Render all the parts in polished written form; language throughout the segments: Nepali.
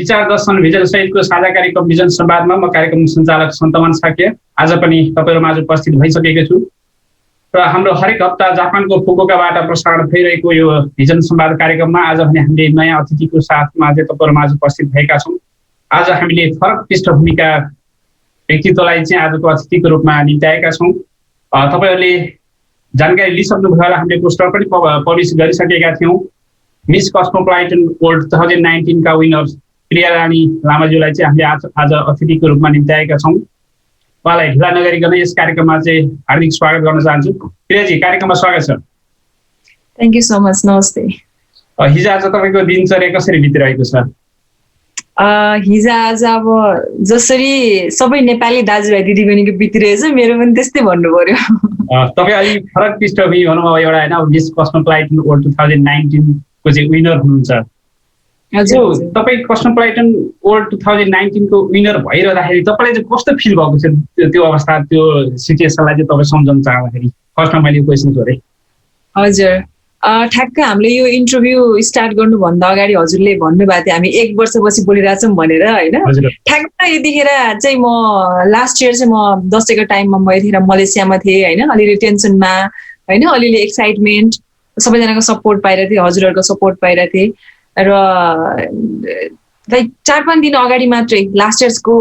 विचार दर्शन भिजन सहितको साझा कार्यक्रम भिजन संवादमा म कार्यक्रम सञ्चालक सन्तमान साक्य आज पनि तपाईँहरूमाझ उपस्थित भइसकेको छु र हाम्रो हरेक हप्ता जापानको फुकुओकाबाट प्रसारण भइरहेको यो भिजन संवाद कार्यक्रममा आज पनि हामीले नयाँ अतिथिको साथमा चाहिँ तपाईँहरूमाझ उपस्थित भएका छौँ। आज हामीले फरक पृष्ठभूमिका व्यक्तित्वलाई चाहिँ आजको अतिथिको रूपमा निम्त्याएका छौँ। तपाईँहरूले जानकारी लिइसक्नुभयो होला, हामीले पोस्टर पनि पब्लिस गरिसकेका थियौँ। मिस कस्मोपोलिटन वर्ल्ड 2019 का विनर प्रिया रानी लामाज्यूलाई चाहिँ हामीले आज अतिथिको रूपमा निम्त्याएका छौँ। उहाँलाई ढिला नगरिकन यस कार्यक्रममा चाहिँ हार्दिक स्वागत गर्न चाहन्छु। प्रियाजी, कार्यक्रममा स्वागत छ। Thank you so much. नमस्ते। हिजो आज तपाईँको दिनचर्या कसरी बितिरहेको छ? हिजो आज अब जसरी सबै नेपाली दाजुभाइ दिदीबहिनीको बितिरहेछ, मेरो पनि त्यस्तै भन्नु पर्यो। तपाईँ अलिक फरक पृष्ठभूमि भनौँ अब एउटा होइन, मिस कस्मोपोलिटन वर्ल्ड 2019 को चाहिँ विनर हुनुहुन्छ। तपाईँ कस्मोपोलिटन वर्ल्ड 2019 को विनर भइरहँदाखेरि तपाईँलाई चाहिँ कस्तो फिल भएको छ त्यो अवस्था, त्यो सिचुएसनलाई चाहिँ तपाईँ सम्झाउन चाहँदाखेरि? फर्स्टमा मैले क्वेसन सोधेँ। हजुर, ठ्याक्क हामीले यो इन्टरभ्यू स्टार्ट गर्नुभन्दा अगाडि हजुरले भन्नुभएको थियो हामी 1 वर्षपछि बोलिरहेछौँ भनेर होइन। ठ्याक्क यतिखेर चाहिँ म लास्ट इयर चाहिँ म दसैँको टाइममा म यतिखेर मलेसियामा थिएँ होइन। अलिअलि टेन्सनमा होइन, अलिअलि एक्साइटमेन्ट, सबैजनाको सपोर्ट पाइरहेको थिएँ, हजुरहरूको सपोर्ट पाइरहेको थिएँ र लाइक 4-5 दिन अगाडि मात्रै लास्ट इयर्सको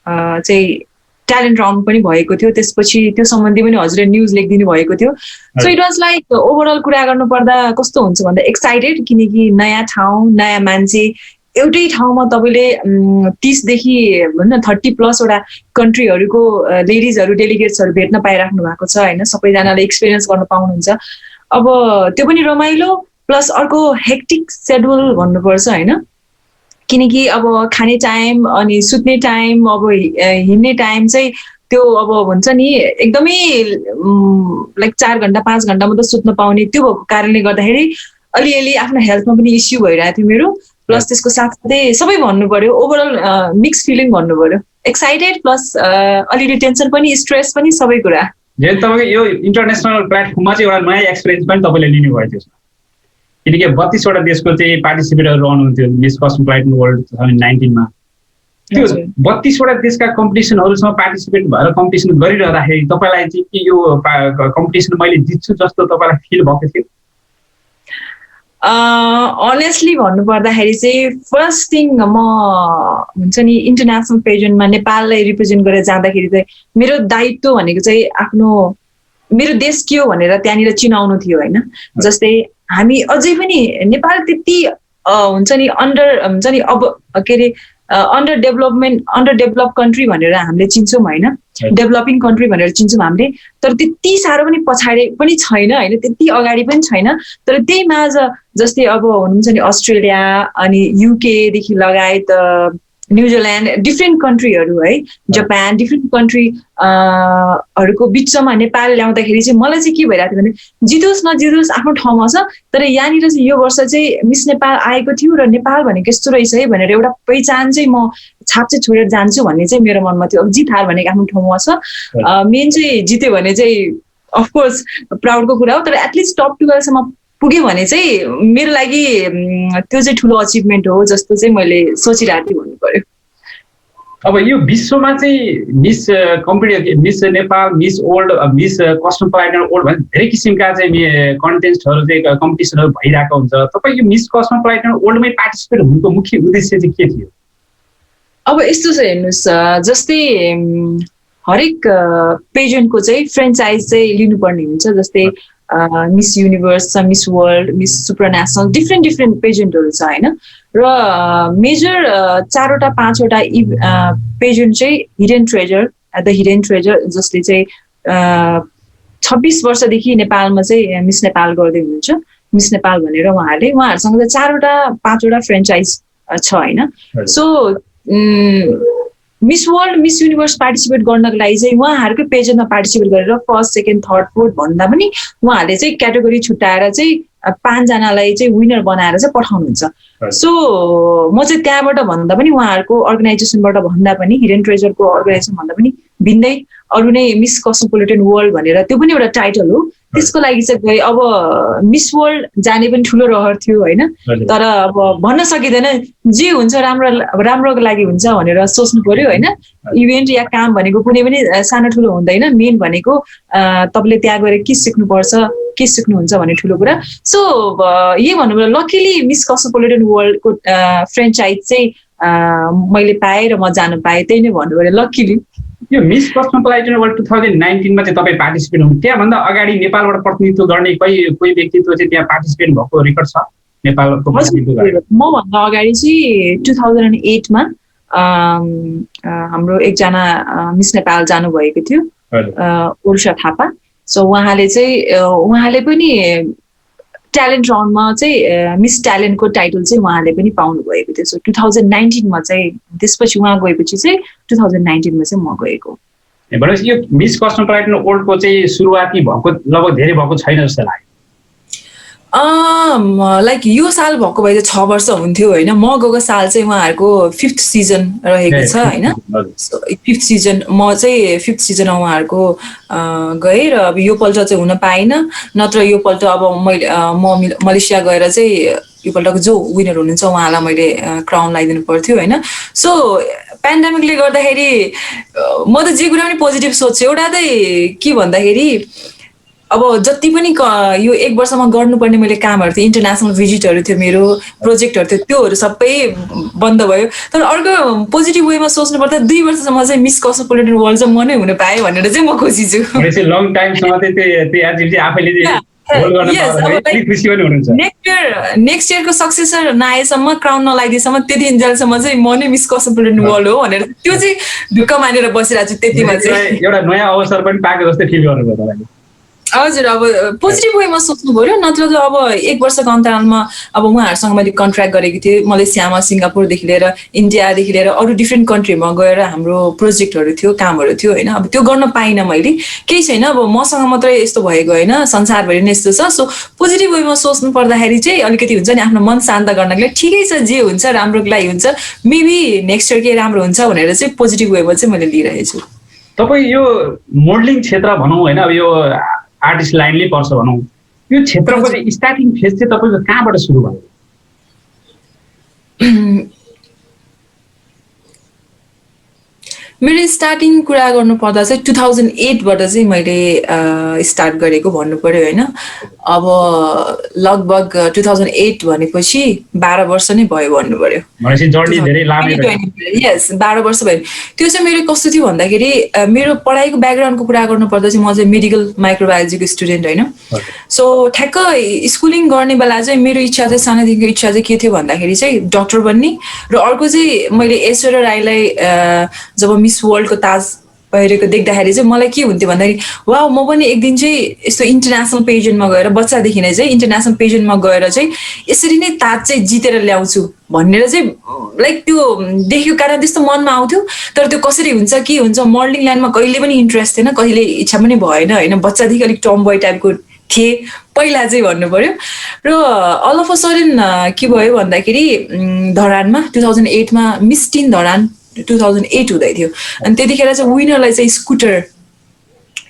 चाहिँ ट्यालेन्ट राउन्ड पनि भएको थियो। त्यसपछि त्यो सम्बन्धी पनि हजुरले न्युज लेखिदिनु भएको थियो। So it was like overall कुरा गर्नुपर्दा कस्तो हुन्छ भन्दा एक्साइटेड, किनकि नयाँ ठाउँ, नयाँ मान्छे, एउटै ठाउँमा तपाईँले 30 देखि 30+ वटा कन्ट्रीहरूको लेडिजहरू, डेलिगेट्सहरू भेट्न पाइराख्नु भएको छ होइन। सबैजनाले एक्सपिरियन्स गर्न पाउनुहुन्छ। अब त्यो पनि रमाइलो प्लस अर्को हेक्टिक सेड्युल भन्नुपर्छ होइन, किनकि अब खाने टाइम अनि सुत्ने टाइम, अब हिँड्ने टाइम चाहिँ त्यो अब हुन्छ नि एकदमै लाइक 4 घन्टा 5 घन्टा मात्रै सुत्न पाउने, त्यो भएको कारणले गर्दाखेरि अलिअलि आफ्नो हेल्थमा पनि इस्यु भइरहेको थियो मेरो। प्लस त्यसको साथसाथै सबै भन्नु पर्यो, ओभरअल मिक्स फिलिङ भन्नु पर्यो, एक्साइटेड प्लस अलिअलि टेन्सन पनि, स्ट्रेस पनि, सबै कुरा। तपाईँको यो इन्टरनेसनल प्लेटफर्ममा चाहिँ एउटा नयाँ एक्सपिरियन्स पनि तपाईँले लिनुभयो त्यसमा, किनकि 32 वटा देशको चाहिँ पार्टिसिपेटहरू रहनुहुन्थ्यो मिस कस्मोपोलिटन वर्ल्ड 2019 मा। त्यो 32 वटा देशका कम्पिटिसनहरूसँग पार्टिसिपेट भएर कम्पिटिसन गरिरहँदाखेरि तपाईँलाई चाहिँ के यो कम्पिटिसन मैले जित्छु जस्तो तपाईँलाई फिल भएको थियो? अनेस्टली भन्नुपर्दाखेरि चाहिँ फर्स्ट थिङ म हुन्छ नि इन्टरनेसनल पेजेन्टमा नेपाललाई रिप्रेजेन्ट गरेर जाँदाखेरि चाहिँ मेरो दायित्व भनेको चाहिँ आफ्नो मेरो देश के हो भनेर त्यहाँनिर चिनाउनु थियो होइन। जस्तै हामी अझै पनि नेपाल त्यति हुन्छ नि हुन्छ नि अब के अरे अन्डर डेभलप कन्ट्री भनेर हामीले चिन्छौँ होइन, डेभलपिङ कन्ट्री भनेर चिन्छौँ हामीले, तर त्यति साह्रो पनि पछाडि पनि छैन होइन, त्यति अगाडि पनि छैन। तर त्यही माझ जस्तै अब हुनुहुन्छ नि अस्ट्रेलिया अनि युकेदेखि लगायत न्युजिल्यान्ड, डिफ्रेन्ट कन्ट्रीहरू है, जापान, डिफ्रेन्ट कन्ट्री हरूको बिचमा नेपाल ल्याउँदाखेरि चाहिँ मलाई चाहिँ के भइरहेको थियो भने जितोस् नजितोस् आफ्नो ठाउँमा छ, तर यहाँनिर चाहिँ यो वर्ष चाहिँ मिस नेपाल आएको थियो र नेपाल भनेको यस्तो रहेछ है भनेर एउटा पहिचान चाहिँ म छाप चाहिँ छोडेर जान्छु भन्ने चाहिँ मेरो मनमा थियो। अब जित हार भनेको आफ्नो ठाउँमा छ, मेन चाहिँ जित्यो भने चाहिँ अफकोर्स प्राउडको कुरा हो, तर एटलिस्ट टप 12 सम्म पुग्यो भने चाहिँ मेरो लागि त्यो चाहिँ ठुलो अचिभमेन्ट हो जस्तो चाहिँ मैले सोचिरहेको थिएँ भन्नु पर्यो। अब यो विश्वमा चाहिँ miss competition, miss Nepal, miss world, miss cosmopolitan world भन्ने धेरै किसिमका चाहिँ कन्टेस्टहरू चाहिँ कम्पिटिसनहरू भइरहेको हुन्छ। तपाईँ यो मिस कस्मोपोलिटन वर्ल्डमै पार्टिसिपेट हुनुको मुख्य उद्देश्य चाहिँ के थियो? अब यस्तो छ हेर्नुहोस्, जस्तै हरेक पेजेन्टको चाहिँ फ्रेन्चाइज चाहिँ लिनुपर्ने हुन्छ। जस्तै मिस युनिभर्स छ, मिस वर्ल्ड, मिस सुपरनेसनल, डिफ्रेन्ट पेजेन्टहरू छ होइन। र मेजर 4वटा 5वटा पेजेन्ट चाहिँ hidden treasure, the hidden treasure, जसले चाहिँ 26 वर्षदेखि नेपालमा चाहिँ मिस नेपाल गर्दै हुनुहुन्छ। मिस नेपाल भनेर उहाँहरूसँग चाहिँ 4वटा 5वटा फ्रेन्चाइज छ होइन। So miss world, miss universe participate गर्नको लागि चाहिँ उहाँहरूकै पेजेन्टमा पार्टिसिपेट गरेर फर्स्ट, सेकेन्ड, थर्ड, फोर्थ भन्दा पनि उहाँहरूले चाहिँ क्याटेगोरी छुट्याएर चाहिँ 5 जनालाई चाहिँ विनर बनाएर चाहिँ पठाउनुहुन्छ। सो म चाहिँ त्यहाँबाट भन्दा पनि उहाँहरूको अर्गनाइजेसनबाट भन्दा पनि हिडन ट्रेजरको अर्गनाइजेसन भन्दा पनि भिन्दै अरू नै मिस कस्मोपोलिटन वर्ल्ड भनेर त्यो पनि एउटा टाइटल हो, त्यसको लागि चाहिँ गएँ। अब मिस वर्ल्ड जाने पनि ठुलो रहर थियो होइन, तर अब भन्न सकिँदैन, जे हुन्छ राम्रोको लागि हुन्छ भनेर सोच्नु पर्यो होइन। इभेन्ट या काम भनेको कुनै पनि सानो ठुलो हुँदैन, मेन भनेको तपाईँले त्यहाँ गएर के सिक्नुपर्छ, के सिक्नुहुन्छ भन्ने ठुलो कुरा। सो यही भन्नु, लकिली मिस कस्मोपोलिटन वर्ल्डको फ्रेन्चाइज चाहिँ मैले पाएँ र म जानु पाएँ, त्यही नै भन्नु पर्यो लकिली। यो मिस कस्मोपोलिटन वर्ल्ड 2019 मा चाहिँ तपाईँ पार्टिसिपेट हुनु, त्यहाँभन्दा अगाडि नेपालबाट प्रतिनिधित्व गर्ने कोही व्यक्तित्व चाहिँ त्यहाँ पार्टिसिपेट भएको रेकर्ड छ नेपालको प्रतिनिधित्व? मभन्दा अगाडि चाहिँ 2008 मा हाम्रो एकजना मिस नेपाल जानुभएको थियो, उर्षा थापा। सो उहाँले पनि ट्यालेन्ट राउन्डमा चाहिँ मिस ट्यालेन्टको टाइटल चाहिँ उहाँले पनि पाउनु भएको थियो। सो 2019 मा चाहिँ त्यसपछि उहाँ गएपछि चाहिँ 2019 मा चाहिँ म गएको। भनेपछि यो मिस कस्मोपोलिटन वर्ल्डको चाहिँ सुरुवाती भएको लगभग धेरै भएको छैन जस्तो लाग्यो। लाइक यो साल भएको भए चाहिँ 6 वर्ष हुन्थ्यो होइन। म गएको साल चाहिँ उहाँहरूको 5th सिजन रहेको छ होइन। 5th सिजन, म चाहिँ 5th सिजनमा उहाँहरूको गएँ र अब योपल्ट चाहिँ हुन पाइनँ, नत्र योपल्ट अब म मलेसिया गएर चाहिँ योपल्टको जो विनर हुनुहुन्छ उहाँलाई मैले क्राउन लगाइदिनु पर्थ्यो होइन। सो पेन्डेमिकले गर्दाखेरि म त जे कुरा पनि पोजिटिभ सोध्छु। एउटा चाहिँ के भन्दाखेरि अब जति पनि यो 1 वर्षमा गर्नुपर्ने मैले कामहरू थियो, इन्टरनेसनल भिजिटहरू थियो, मेरो प्रोजेक्टहरू थियो, त्योहरू सबै बन्द भयो। तर अर्को पोजिटिभ वेमा सोच्नु पर्दा 2 वर्षसम्म चाहिँ मिस कस्मोपोलिटन वर्ल्ड चाहिँ म नै हुन पाएँ भनेर चाहिँ म खुसी छु। लङ टाइमसम्म नेक्स्ट इयरको सक्सेसर नआएसम्म, क्राउन नलाइदिएसम्म, त्यति इन्जेलसम्म चाहिँ म नै मिस कस्मोपोलिटन वर्ल्ड हो भनेर त्यो चाहिँ ढुक्क मानेर बसिरहेको छु। त्यतिमा चाहिँ एउटा नयाँ अवसर पनि पाएको जस्तै फिल गर्नुभयो तपाईले? हजुर, अब पोजिटिभ वेमा सोच्नु पर्यो, नत्र त अब 1 वर्षको अन्तरालमा अब उहाँहरूसँग मैले कन्ट्र्याक्ट गरेको थिएँ। मलेसियामा, सिङ्गापुरदेखि लिएर इन्डियादेखि लिएर अरू डिफ्रेन्ट कन्ट्रीमा गएर हाम्रो प्रोजेक्टहरू थियो, कामहरू थियो होइन। अब त्यो गर्न पाइनँ मैले, केही छैन, अब मसँग मात्रै यस्तो भएको होइन, संसारभरि नै यस्तो छ। सो पोजिटिभ वेमा सोच्नु पर्दाखेरि चाहिँ अलिकति हुन्छ नि, आफ्नो मन शान्त गर्नको लागि ठिकै छ, जे हुन्छ राम्रोको लागि हुन्छ, मेबी नेक्स्ट इयर के राम्रो हुन्छ भनेर चाहिँ पोजिटिभ वेमा चाहिँ मैले लिइरहेको छु। तपाईँ यो मोडलिङ क्षेत्र भनौँ होइन, अब यो आर्टिस्ट लाइनले पर्छ भनौँ, यो क्षेत्रको चाहिँ स्टार्टिङ फेज चाहिँ तपाईँको कहाँबाट सुरु भयो? मेरो स्टार्टिङ कुरा गर्नु पर्दा चाहिँ 2008बाट चाहिँ मैले स्टार्ट गरेको भन्नु पर्यो होइन। अब लगभग 2008 भनेपछि 12 वर्ष नै भयो भन्नु पर्यो। यस, 12 वर्ष भयो। त्यो चाहिँ मेरो कस्तो थियो भन्दाखेरि मेरो पढाइको ब्याकग्राउन्डको कुरा गर्नु पर्दा चाहिँ म चाहिँ मेडिकल माइक्रोबायोलोजीको स्टुडेन्ट होइन। सो ठ्याक्क स्कुलिङ गर्ने बेला चाहिँ मेरो इच्छा चाहिँ, सानैदेखिको इच्छा चाहिँ के थियो भन्दाखेरि चाहिँ डक्टर बन्ने, र अर्को चाहिँ मैले ऐश्वर्या राईलाई जब मिस वर्ल्डको ताज पहिरेको देख्दाखेरि चाहिँ मलाई के हुन्थ्यो भन्दाखेरि वाउ, म पनि एक दिन चाहिँ यस्तो इन्टरनेसनल पेजेन्टमा गएर, बच्चादेखि नै चाहिँ इन्टरनेसनल पेजेन्टमा गएर चाहिँ यसरी नै ताज चाहिँ जितेर ल्याउँछु भनेर चाहिँ लाइक त्यो देखेको कारण त्यस्तो मनमा आउँथ्यो। तर त्यो कसरी हुन्छ, के हुन्छ, मोडलिङ लाइनमा कहिले पनि इन्ट्रेस्ट थिएन, कहिले इच्छा पनि भएन होइन। बच्चादेखि अलिक टम बोय टाइपको थिएँ पहिला चाहिँ भन्नु पर्यो। र अल अफ अ सडन के भयो भन्दाखेरि धरानमा 2008 मा मिस टिन धरान 2008 हुँदै थियो, अनि त्यतिखेर चाहिँ विनरलाई चाहिँ स्कुटर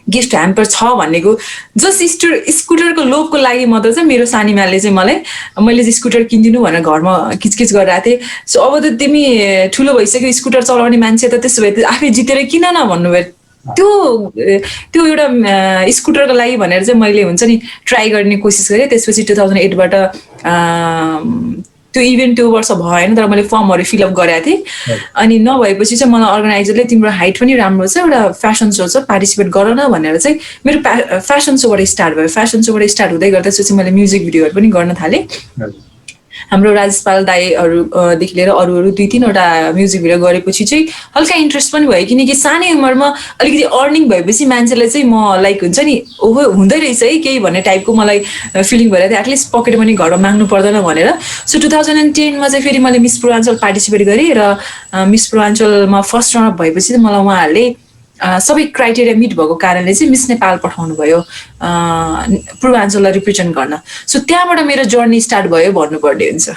गिफ्ट ह्याम्पर छ भनेको, जस्ट स्कुटरको लोभको लागि मात्र चाहिँ मेरो सानीमाले चाहिँ मैले चाहिँ स्कुटर किनिदिनु भनेर घरमा किचकिच गरिरहेको थिएँ। सो अब त तिमी ठुलो भइसक्यो, स्कुटर चलाउने मान्छे त, त्यसो भए आफै जितेर किन न भन्नुभयो। त्यो एउटा स्कुटरको लागि भनेर चाहिँ मैले हुन्छ नि ट्राई गर्ने कोसिस गरेँ। त्यसपछि 2008बाट त्यो इभेन्ट त्यो वर्ष भएन, तर मैले फर्महरू फिलअप गरेको थिएँ। अनि नभएपछि चाहिँ मलाई अर्गनाइजरले तिम्रो हाइट पनि राम्रो छ, एउटा फेसन सो छ, पार्टिसिपेट गर न भनेर चाहिँ मेरो फेसन सोबाट स्टार्ट भयो। फेसन सोबाट स्टार्ट हुँदै गर्दा त्यसपछि मैले म्युजिक भिडियोहरू पनि गर्न थालेँ। हाम्रो राजेशपाल दाईहरूदेखि लिएर अरू 2-3वटा म्युजिक भिडियो गरेपछि चाहिँ हल्का इन्ट्रेस्ट पनि भयो, किनकि सानै उमेरमा अलिकति अर्निङ भएपछि मान्छेलाई चाहिँ म लाइक हुन्छ नि, ओहो हुँदै रहेछ है केही भन्ने टाइपको मलाई फिलिङ भइरहेको थियो। एटलिस्ट पकेट मनी घरमा माग्नु पर्दैन भनेर। सो 2010 मा चाहिँ फेरि मैले मिस पूर्वाञ्चल पार्टिसिपेट गरेँ र मिस पूर्वाञ्चलमा फर्स्ट रनअप भएपछि चाहिँ मलाई उहाँहरूले सबै क्राइटेरिया मिट भएको कारणले चाहिँ मिस नेपाल पठाउनु भयो पूर्वाञ्चललाई रिप्रेजेन्ट गर्न। सो त्यहाँबाट मेरो जर्नी स्टार्ट भयो भन्नुपर्ने हुन्छ।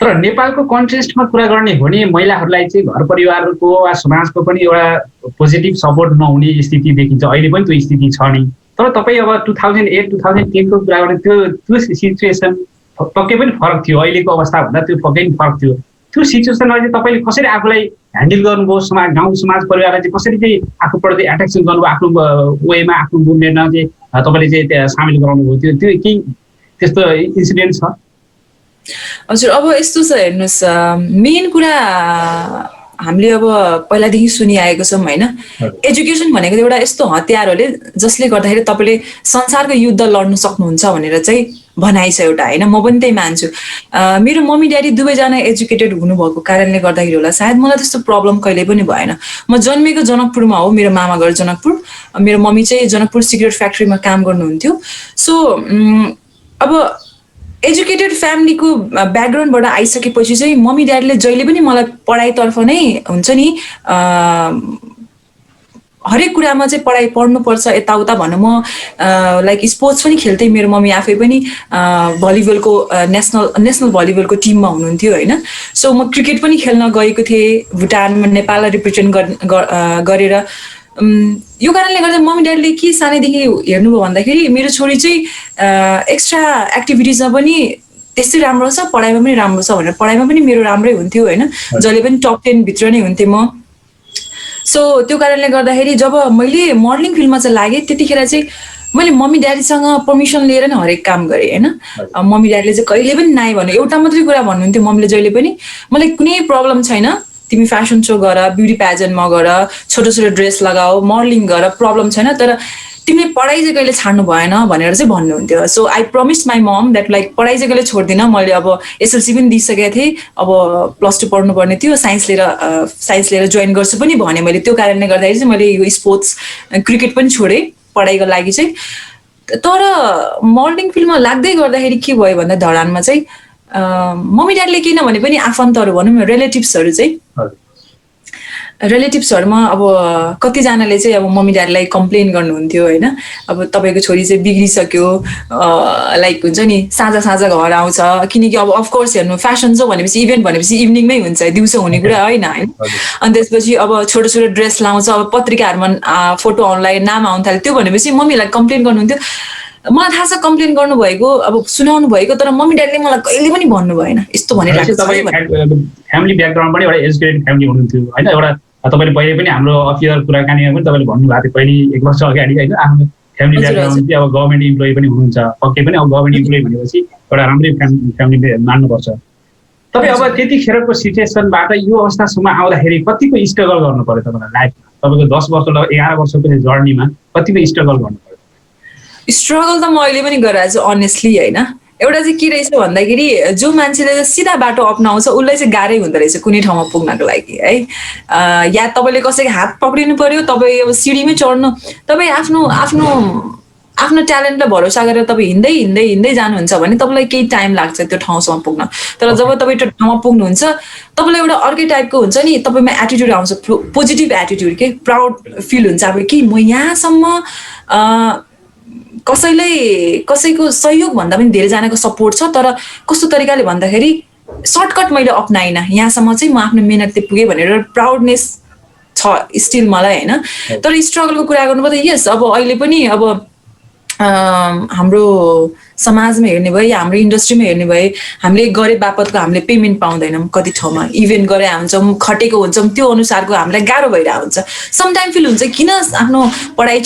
तर नेपालको कन्टेस्टमा कुरा गर्ने हो भने महिलाहरूलाई चाहिँ घर परिवारको वा समाजको पनि एउटा पोजिटिभ सपोर्ट नहुने स्थिति देखिन्छ, अहिले पनि त्यो स्थिति छ नि। तर तपाईँ अब 2008 2010 को कुरा गर्ने त्यो सिचुएसन पक्कै पनि फरक थियो, अहिलेको अवस्थाभन्दा त्यो पक्कै पनि फरक थियो। त्यो सिचुएसनलाई चाहिँ तपाईँले कसरी आफूलाई ह्यान्डल गर्नुभयो, गाउँ समाज परिवारलाई चाहिँ कसरी चाहिँ आफूप्रति एट्र्याक्सन गर्नुभयो, आफ्नो वेमा आफ्नो मुभमेन्टमा चाहिँ तपाईँले चाहिँ त्यहाँ सामेल गराउनुभयो, त्यो केही त्यस्तो इन्सिडेन्ट छ? हजुर, अब यस्तो छ हेर्नुहोस्, मेन कुरा हामीले अब पहिलादेखि सुनिआएको छौँ होइन, एजुकेसन भनेको एउटा यस्तो हतियार हो जसले गर्दाखेरि तपाईँले संसारको युद्ध लड्नु सक्नुहुन्छ भनेर चाहिँ भनाइ छ एउटा होइन। म पनि त्यही मान्छु। मेरो मम्मी ड्याडी दुवैजना एजुकेटेड हुनुभएको कारणले गर्दाखेरि होला सायद मलाई त्यस्तो प्रब्लम कहिले पनि भएन। म जन्मेको जनकपुरमा हो, मेरो मामा घर जनकपुर, मेरो मम्मी चाहिँ जनकपुर सिगरेट फ्याक्ट्रीमा काम गर्नुहुन्थ्यो। सो अब एजुकेटेड फ्यामिलीको ब्याकग्राउन्डबाट आइसकेपछि चाहिँ मम्मी ड्याडीले जहिले पनि मलाई पढाइतर्फ नै हुन्छ नि, हरेक कुरामा चाहिँ पढाइ पढ्नुपर्छ यताउता भनौँ। म लाइक स्पोर्ट्स पनि खेल्थेँ, मेरो मम्मी आफै पनि भलिबलको नेसनल भलिबलको टिममा हुनुहुन्थ्यो होइन। सो म क्रिकेट पनि खेल्न गएको थिएँ भुटानमा, नेपाललाई रिप्रेजेन्ट गरेर। यो कारणले गर्दा मम्मी ड्याडीले के सानैदेखि हेर्नुभयो भन्दाखेरि मेरो छोरी चाहिँ एक्स्ट्रा एक्टिभिटिजमा पनि त्यस्तै राम्रो छ, पढाइमा पनि राम्रो छ भनेर पढाइमा पनि मेरो राम्रै हुन्थ्यो होइन, जहिले पनि टप 10 भित्र नै हुन्थेँ म। सो त्यो कारणले गर्दाखेरि जब मैले मोडलिङ फिल्डमा चाहिँ लागेँ त्यतिखेर चाहिँ मैले मम्मी ड्याडीसँग पर्मिसन लिएर नै हरेक काम गरेँ होइन। मम्मी ड्याडीले चाहिँ कहिले पनि नाइ भन्नु, एउटा मात्रै कुरा भन्नुहुन्थ्यो मम्मीले जहिले पनि, मलाई कुनै प्रब्लम छैन, तिमी फ्यासन सो गर, ब्युटी प्याजेन्टमा गर, छोटो छोटो ड्रेस लगाऊ, मोडलिङ गर, प्रब्लम छैन, तर तिमीले पढाइ चाहिँ कहिले छाड्नु भएन भनेर चाहिँ भन्नुहुन्थ्यो। So I promise my mom that like पढाइ चाहिँ कहिले छोड्दिनँ। मैले अब एसएलसी पनि दिइसकेको थिएँ, अब +2 पढ्नुपर्ने थियो, साइन्स लिएर जोइन गर्छु पनि भने मैले। त्यो कारणले गर्दाखेरि चाहिँ मैले यो स्पोर्ट्स क्रिकेट पनि छोडेँ पढाइको लागि चाहिँ। तर मोडलिङ फिल्डमा लाग्दै गर्दाखेरि के भयो भन्दा धरानमा चाहिँ मम्मी ड्याडीले किन भने पनि आफन्तहरू भनौँ न, रिलेटिभ्सहरूमा अब कतिजनाले चाहिँ अब मम्मी ड्याडीलाई कम्प्लेन गर्नुहुन्थ्यो होइन, अब तपाईँको छोरी चाहिँ बिग्रिसक्यो, लाइक हुन्छ नि साँझ घर आउँछ, किनकि अब अफकोर्स हेर्नु फ्यासन सो भनेपछि इभेन्ट भनेपछि इभिनिङमै हुन्छ, दिउँसो हुने कुरा होइन होइन। अनि त्यसपछि अब छोटो छोटो ड्रेस लाउँछ, अब पत्रिकाहरूमा फोटो आउनलाई नाम आउनु थाल्यो, त्यो भनेपछि मम्मीलाई कम्प्लेन गर्नुहुन्थ्यो। मलाई थाहा छ कम्प्लेन गर्नुभएको, अब सुनाउनु भएको, तर मम्मी ड्याडीले मलाई कहिले पनि भन्नु भएन यस्तो भनिरहेको छ। फ्यामिली ब्याकग्राउन्ड पनि एउटा एजुकेटेड फ्यामिली हुनुहुन्थ्यो होइन, एउटा तपाईँले पहिले पनि हाम्रो अफियर कुराकानीमा पनि तपाईँले भन्नुभएको थियो पहिले 1 वर्ष अगाडि होइन, आफ्नो फ्यामिली ब्याकग्राउन्ड चाहिँ अब गभर्मेन्ट इम्प्लोइ पनि हुनुहुन्छ, पक्कै पनि अब गभर्मेन्ट इम्प्लोइ भनेपछि एउटा राम्रै फ्यामिली मान्नुपर्छ। तपाईँ अब त्यतिखेरको सिचुएसनबाट यो अवस्थासम्म आउँदाखेरि कतिको स्ट्रगल गर्नु पर्यो तपाईँलाई लाइफमा? तपाईँको 10 वर्ष 11 वर्षको जर्नीमा कतिको स्ट्रगल गर्नु पर्यो? स्ट्रगल त म अहिले पनि गरिरहेको छु अनेस्टली होइन। एउटा चाहिँ के रहेछ भन्दाखेरि जो मान्छेले सिधा बाटो अप्नाउँछ उसलाई चाहिँ गाह्रै हुँदो रहेछ कुनै ठाउँमा पुग्नको लागि है। या तपाईँले कसैको हात पक्रिनु पर्यो, तपाईँ अब सिँढीमै चढ्नु, तपाईँ आफ्नो ट्यालेन्टलाई भरोसा गरेर तपाईँ हिँड्दै जानुहुन्छ भने तपाईँलाई केही टाइम लाग्छ त्यो ठाउँसम्म पुग्न। तर जब तपाईँ त्यो ठाउँमा पुग्नुहुन्छ तपाईँलाई एउटा अर्कै टाइपको हुन्छ नि, तपाईँमा एटिट्युड आउँछ, पोजिटिभ एटिट्युड के, प्राउड फिल हुन्छ अब कि म यहाँसम्म कसैको सहयोग भन्दा पनि धेरैजनाको सपोर्ट छ, तर कस्तो तरिकाले भन्दाखेरि सर्टकट मैले अप्नाइनँ, यहाँसम्म चाहिँ म आफ्नो मेहनतले पुगेँ भनेर प्राउडनेस छ स्टिल मलाई होइन। तर स्ट्रगलको कुरा गर्नुपर्दा यस अब अहिले पनि अब हाम्रो समाजमा हेर्ने भए या हाम्रो इन्डस्ट्रीमा हेर्ने भए हामीले गरे बापतको हामीले पेमेन्ट पाउँदैनौँ, कति ठाउँमा इभेन्ट गरे हुन्छौँ, खटेको हुन्छौँ, त्यो अनुसारको हामीलाई गाह्रो भइरहेको हुन्छ। समटाइम फिल हुन्छ किन आफ्नो पढाइ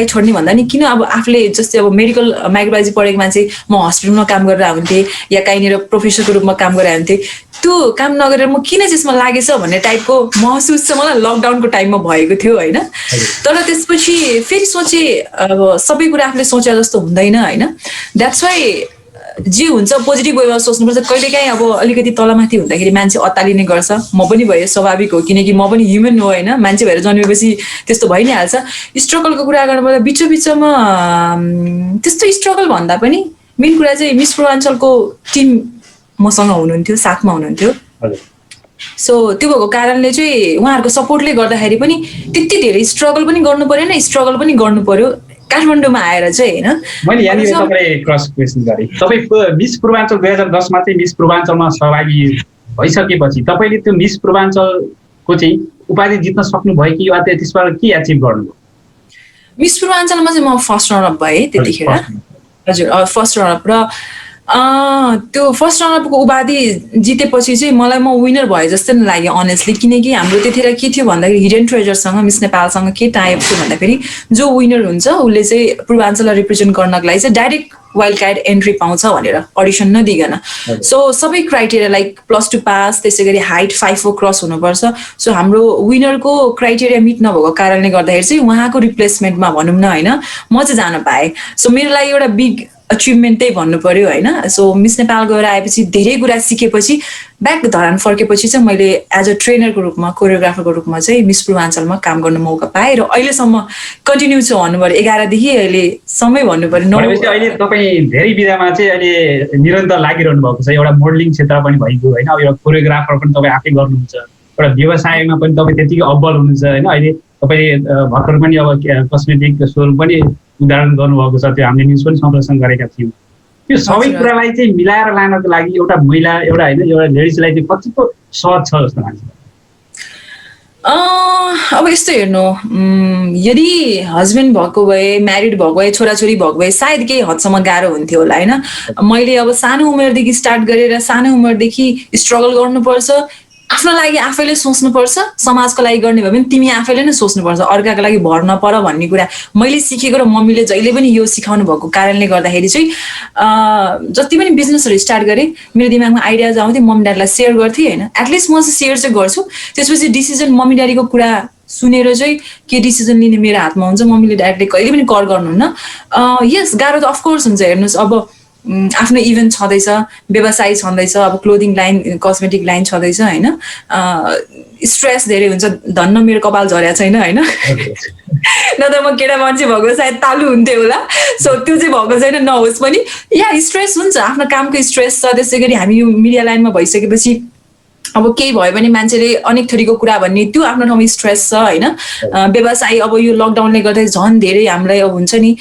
छोड्ने भन्दा नि किन अब आफूले जस्तै अब मेडिकल माइक्रोबायोलोजी पढेको मान्छे म हस्पिटलमा काम गरेर हुन्थेँ या कहीँनिर प्रोफेसरको रूपमा काम गरेर हुन्थेँ, त्यो काम नगरेर म किन त्यसमा लागेछ भन्ने टाइपको महसुस चाहिँ मलाई लकडाउनको टाइममा भएको थियो होइन। तर त्यसपछि फेरि सोचेँ अब सबै कुरा आफूले सोचे जस्तो हुँदैन होइन। द्याट्स वाइ जे हुन्छ पोजिटिभ वेमा सोच्नुपर्छ। कहिलेकाहीँ अब अलिकति तलमाथि हुँदाखेरि मान्छे अत्तालिने गर्छ, म पनि भए स्वाभाविक हो किनकि म पनि ह्युमन हो होइन, मान्छे भएर जन्मेपछि त्यस्तो भइ नै हाल्छ। स्ट्रगलको कुरा गर्नुपर्दा बिचमा त्यस्तो स्ट्रगल भन्दा पनि मेन कुरा चाहिँ मिस पूर्वाञ्चलको टिम मसँग हुनुहुन्थ्यो, साथमा हुनुहुन्थ्यो। सो त्यो भएको कारणले चाहिँ उहाँहरूको सपोर्टले गर्दाखेरि पनि त्यति धेरै स्ट्रगल पनि गर्नु परेन, स्ट्रगल पनि गर्नु पर्यो काठमाडौँमा आएर चाहिँ होइन। मैले यहाँनिर तपाईँलाई क्रस क्वेसन गरेँ, तपाईँ मिस पूर्वाञ्चल 2010 मा चाहिँ मिस पूर्वाञ्चलमा सहभागी भइसकेपछि तपाईँले त्यो मिस पूर्वाञ्चलको चाहिँ उपाधि जित्न सक्नुभयो कि त्यसबाट के एचिभ गर्नुभयो? मिस पूर्वाञ्चलमा चाहिँ म फर्स्ट रनअप भएँ त्यतिखेर। हजुर फर्स्ट रनअप। र त्यो फर्स्ट रनअपको उपाधि जितेपछि चाहिँ मलाई म विनर भए जस्तो नै लाग्यो अनेस्टली, किनकि हाम्रो त्यतिखेर के थियो भन्दाखेरि हिडन ट्रेजरसँग मिस नेपालसँग के टाइप थियो भन्दाखेरि जो विनर हुन्छ उसले चाहिँ पूर्वाञ्चललाई रिप्रेजेन्ट गर्नको लागि चाहिँ डाइरेक्ट वाइल्ड कार्ड एन्ट्री पाउँछ भनेर अडिसन नदिइकन। सो सबै क्राइटेरिया लाइक +2 पास, त्यसै गरी हाइट 5'4" क्रस हुनुपर्छ। सो हाम्रो विनरको क्राइटेरिया मिट नभएको कारणले गर्दाखेरि चाहिँ उहाँको रिप्लेसमेन्टमा भनौँ न होइन म चाहिँ जान पाएँ। सो मेरो लागि एउटा बिग अचिभमेन्ट त्यही भन्नु पर्यो होइन। सो मिस नेपाल गएर आएपछि धेरै कुरा सिकेपछि ब्याक धरान फर्केपछि चाहिँ मैले एज अ ट्रेनरको रूपमा कोरियोग्राफरको रूपमा चाहिँ मिस पूर्वाञ्चलमा काम गर्न मौका पाएँ र अहिलेसम्म कन्टिन्यू छ भन्नु पर्यो। 11 देखि अहिलेसम्मै भन्नु पर्यो। अहिले तपाईँ धेरै विधामा चाहिँ अहिले निरन्तर लागिरहनु भएको छ। एउटा मोडलिङ क्षेत्र पनि भइगयो होइन, अब एउटा कोरियोग्राफर पनि तपाईँ आफै गर्नुहुन्छ, एउटा व्यवसायमा पनि तपाईँ त्यतिकै अब्बल हुनुहुन्छ होइन। अहिले तपाईँले भर्खर पनि अब कस्मेटिक सोरुम पनि उदाहरण गर्नुभएको छ, त्यो हामीले न्युज पनि सम्प्रेषण गरेका थियौँ। त्यो सबै कुरालाई चाहिँ मिलाएर लानको लागि एउटा महिला एउटा होइन एउटा लेडिजलाई चाहिँ कतिको सहज छ जस्तो लाग्छ? अब यस्तो हेर्नु, यदि हस्बेन्ड भएको भए, म्यारिड भएको भए, छोराछोरी भएको भए सायद केही हदसम्म गाह्रो हुन्थ्यो होला होइन। मैले अब सानो उमेरदेखि स्टार्ट गरेर सानो उमेरदेखि स्ट्रगल गर्नुपर्छ, आफ्नो लागि आफैले सोच्नुपर्छ, समाजको लागि गर्ने भए पनि तिमी आफैले नै सोच्नुपर्छ, अर्काको लागि भर नपर भन्ने कुरा मैले सिकेको र मम्मीले जहिले पनि यो सिकाउनु भएको कारणले गर्दाखेरि चाहिँ जति पनि बिजनेसहरू स्टार्ट गरेँ मेरो दिमागमा आइडियाज आउँथ्यो, मम्मी ड्याडीलाई सेयर गर्थेँ होइन। एटलिस्ट म चाहिँ सेयर चाहिँ गर्छु, त्यसपछि डिसिजन मम्मी ड्याडीको कुरा सुनेर चाहिँ के डिसिजन लिने मेरो हातमा हुन्छ, मम्मीले ड्याडीले कहिले पनि कर गर्नुहुन्न। यस गाह्रो त अफकोर्स हुन्छ। हेर्नुहोस् अब आफ्नो इभेन्ट छँदैछ, व्यवसाय छँदैछ, अब क्लोदिङ लाइन कस्मेटिक लाइन छँदैछ होइन, स्ट्रेस धेरै हुन्छ। धन्न मेरो कपाल झर्या छैन होइन, नत्र म केटा मान्छे भएको सायद तालु हुन्थ्यो होला। सो त्यो चाहिँ भएको छैन, नहोस् पनि। या स्ट्रेस हुन्छ, आफ्नो कामको स्ट्रेस छ। त्यसै गरी हामी यो मिडिया लाइनमा भइसकेपछि अब केही भयो भने मान्छेले अनेक थरीको कुरा भन्ने, त्यो आफ्नो ठाउँमा स्ट्रेस छ होइन। व्यवसाय अब यो लकडाउनले गर्दा झन् धेरै हामीलाई अब हुन्छ नि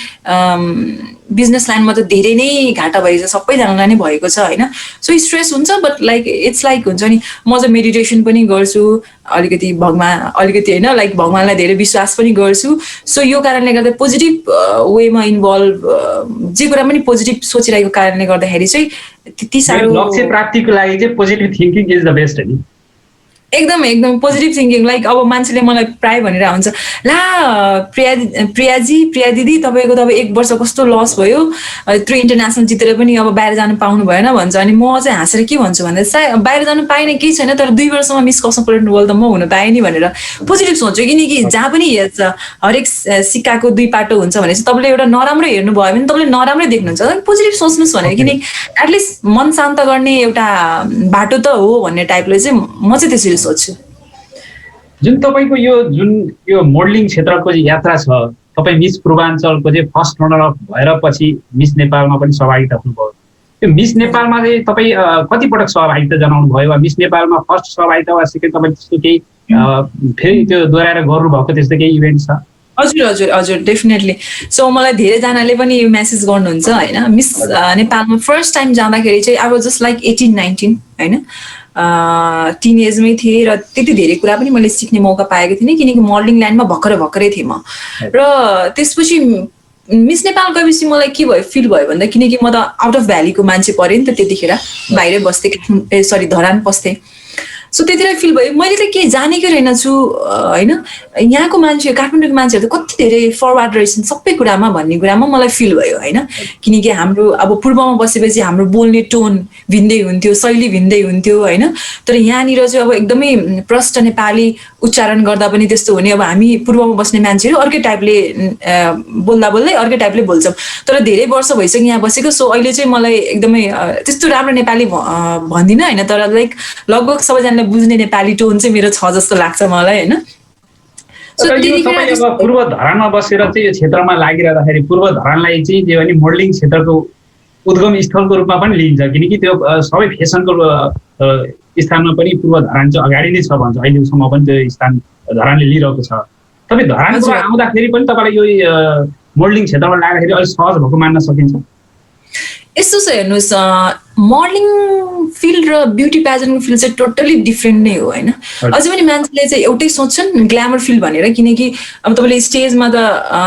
बिजनेस लाइनमा त धेरै नै घाटा भएछ, सबैजनालाई नै भएको छ होइन। सो स्ट्रेस हुन्छ, बट लाइक इट्स लाइक हुन्छ नि, म चाहिँ मेडिटेसन पनि गर्छु अलिकति, अलिकति होइन लाइक भगवान्लाई धेरै विश्वास पनि गर्छु। सो यो कारणले गर्दा पोजिटिभ वेमा इन्भल्भ, जे कुरा पनि पोजिटिभ सोचिरहेको कारणले गर्दाखेरि चाहिँ त्यति साह्रो लक्ष्य प्राप्तिको लागि चाहिँ positive thinking is the best है। एकदम पोजिटिभ थिङ्किङ। लाइक अब मान्छेले मलाई प्राय भनेर हुन्छ, ला प्रिया दिदी तपाईँको त अब 1 वर्ष कस्तो लस भयो, 3 इन्टरनेसनल जितेर पनि अब बाहिर जानु पाउनु भएन भन्छ। अनि म चाहिँ हाँसेर के भन्छु भन्दा सायद बाहिर जानु पाएन केही छैन, तर 2 वर्षमा मिस कस्मोपोलिटन वर्ल्ड त म हुन पाएँ नि भनेर पोजिटिभ सोच्छु। किनकि जहाँ पनि हेर्छ हरेक सिक्काको 2 पाटो हुन्छ भने चाहिँ तपाईँले एउटा नराम्रो हेर्नुभयो भने तपाईँले नराम्रै देख्नुहुन्छ, पोजिटिभ सोच्नुहोस् भनेर। किनकि एटलिस्ट मन शान्त गर्ने एउटा बाटो त हो भन्ने टाइपले चाहिँ म चाहिँ त्यसरी सोच्छु। जुन तपाईँको यो मोडलिङ क्षेत्रको यात्रा छ, तपाईँ मिस पूर्वाञ्चलको चाहिँ फर्स्ट रनर अप भएर पछि मिस नेपालमा पनि सहभागिता हुनुभयो। त्यो मिस नेपालमा चाहिँ तपाईँ कतिपटक सहभागिता जनाउनु भयो, वा मिस नेपालमा फर्स्ट सहभागिता वा सिके तपाईँ त्यस्तो केही फेरि त्यो दोहोऱ्याएर गर्नुभएको त्यस्तो केही इभेन्ट छ? हजुर डेफिनेटली। सो मलाई धेरैजनाले पनि यो मेसेज गर्नुहुन्छ होइन। मिस नेपालमा फर्स्ट टाइम जाँदाखेरि चाहिँ अब जस्ट लाइक 18-19 होइन, टिन एजमै थिएँ र त्यति धेरै कुरा पनि मैले सिक्ने मौका पाएको थिइनँ, किनकि मोडलिङ लाइनमा भर्खरै थिएँ म। र त्यसपछि मिस नेपाल गएपछि मलाई के भयो फिल भयो भन्दा, किनकि म त आउट अफ भ्यालीको मान्छे परेँ नि त त्यतिखेर, बाहिरै बस्थेँ, धरान बस्थेँ। सो त्यतिखेर फिल भयो मैले त केही जानेकै रहेनछु होइन, यहाँको मान्छे काठमाडौँको मान्छेहरू त कति धेरै फरवार्ड रहेछन् सबै कुरामा भन्ने कुरामा मलाई फिल भयो होइन। किनकि हाम्रो अब पूर्वमा बसेपछि हाम्रो बोल्ने टोन भिन्दै हुन्थ्यो, शैली भिन्दै हुन्थ्यो होइन। तर यहाँनिर चाहिँ अब एकदमै प्रष्ट नेपाली उच्चारण गर्दा पनि त्यस्तो हुने। अब हामी पूर्वमा बस्ने मान्छेहरू अर्कै टाइपले बोल्दै अर्कै टाइपले बोल्छौँ, तर धेरै वर्ष भइसक्यो यहाँ बसेको। सो अहिले चाहिँ मलाई एकदमै त्यस्तो राम्रो नेपाली भन्दिनँ होइन, तर लाइक लगभग सबैजनाले बुझ्ने नेपाली टोन चाहिँ मेरो छ जस्तो लाग्छ मलाई होइन। अब पूर्व धरानमा बसेर चाहिँ यो क्षेत्रमा लागिरहँदाखेरि पूर्व धरानलाई चाहिँ जे भने मोडलिङ क्षेत्रको उद्गम स्थलको रूपमा पनि लिइन्छ, किनकि त्यो सबै फेसनको स्थानमा पनि पूर्व धरान चाहिँ अगाडि नै छ भन्छ, अहिलेसम्म पनि त्यो स्थान धरानले लिइरहेको छ। तपाईँ धरानको आउँदाखेरि पनि तपाईँलाई यो मोडलिङ क्षेत्रमा लाग्दाखेरि अलिक सहज भएको मान्न सकिन्छ? यस्तो छ हेर्नुहोस्, मोडलिङ फिल्ड र ब्युटी प्याजनको फिल्ड चाहिँ टोटली डिफ्रेन्ट नै हो होइन। अझै पनि मान्छेले चाहिँ एउटै सोच्छन् ग्ल्यामर फिल्ड भनेर, किनकि अब तपाईँले स्टेजमा त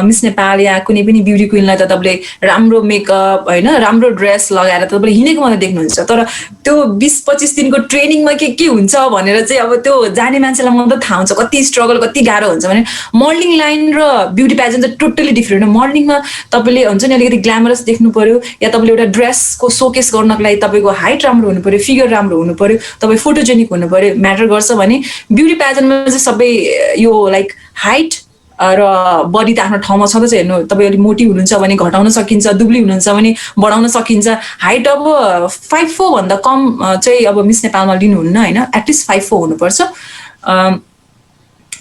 मिस नेपाल या कुनै पनि ब्युटी क्विनलाई त तपाईँले राम्रो मेकअप होइन राम्रो ड्रेस लगाएर तपाईँले हिँडेको मात्रै देख्नुहुन्छ, तर त्यो 20-25 दिनको ट्रेनिङमा के हुन्छ भनेर चाहिँ अब त्यो जाने मान्छेलाई मात्रै थाहा हुन्छ कति स्ट्रगल कति गाह्रो हुन्छ भने। मोडलिङ लाइन र ब्युटी प्याजन चाहिँ टोटली डिफ्रेन्ट हो। मोडलिङमा तपाईँले हुन्छ नि अलिकति ग्ल्यामरस देख्नु पर्यो, या तपाईँले एउटा ड्रेसको सोकेस गर्नको लागि तपाईँको हाइट राम्रो हुनु पर्यो, फिगर राम्रो हुनु पर्यो, तपाईँ फोटोजेनिक हुनु पर्यो, म्याटर गर्छ भने ब्युटी प्याजनमा चाहिँ सबै यो लाइक हाइट र बडी त आफ्नो ठाउँमा छँदैछ। हेर्नु तपाईँ अलिक मोटी हुनुहुन्छ भने घटाउन सकिन्छ, दुब्ली हुनुहुन्छ भने बढाउन सकिन्छ। हाइट अब 5'4" भन्दा कम चाहिँ अब मिस नेपालमा लिनुहुन्न होइन, एटलिस्ट 5'4" हुनुपर्छ।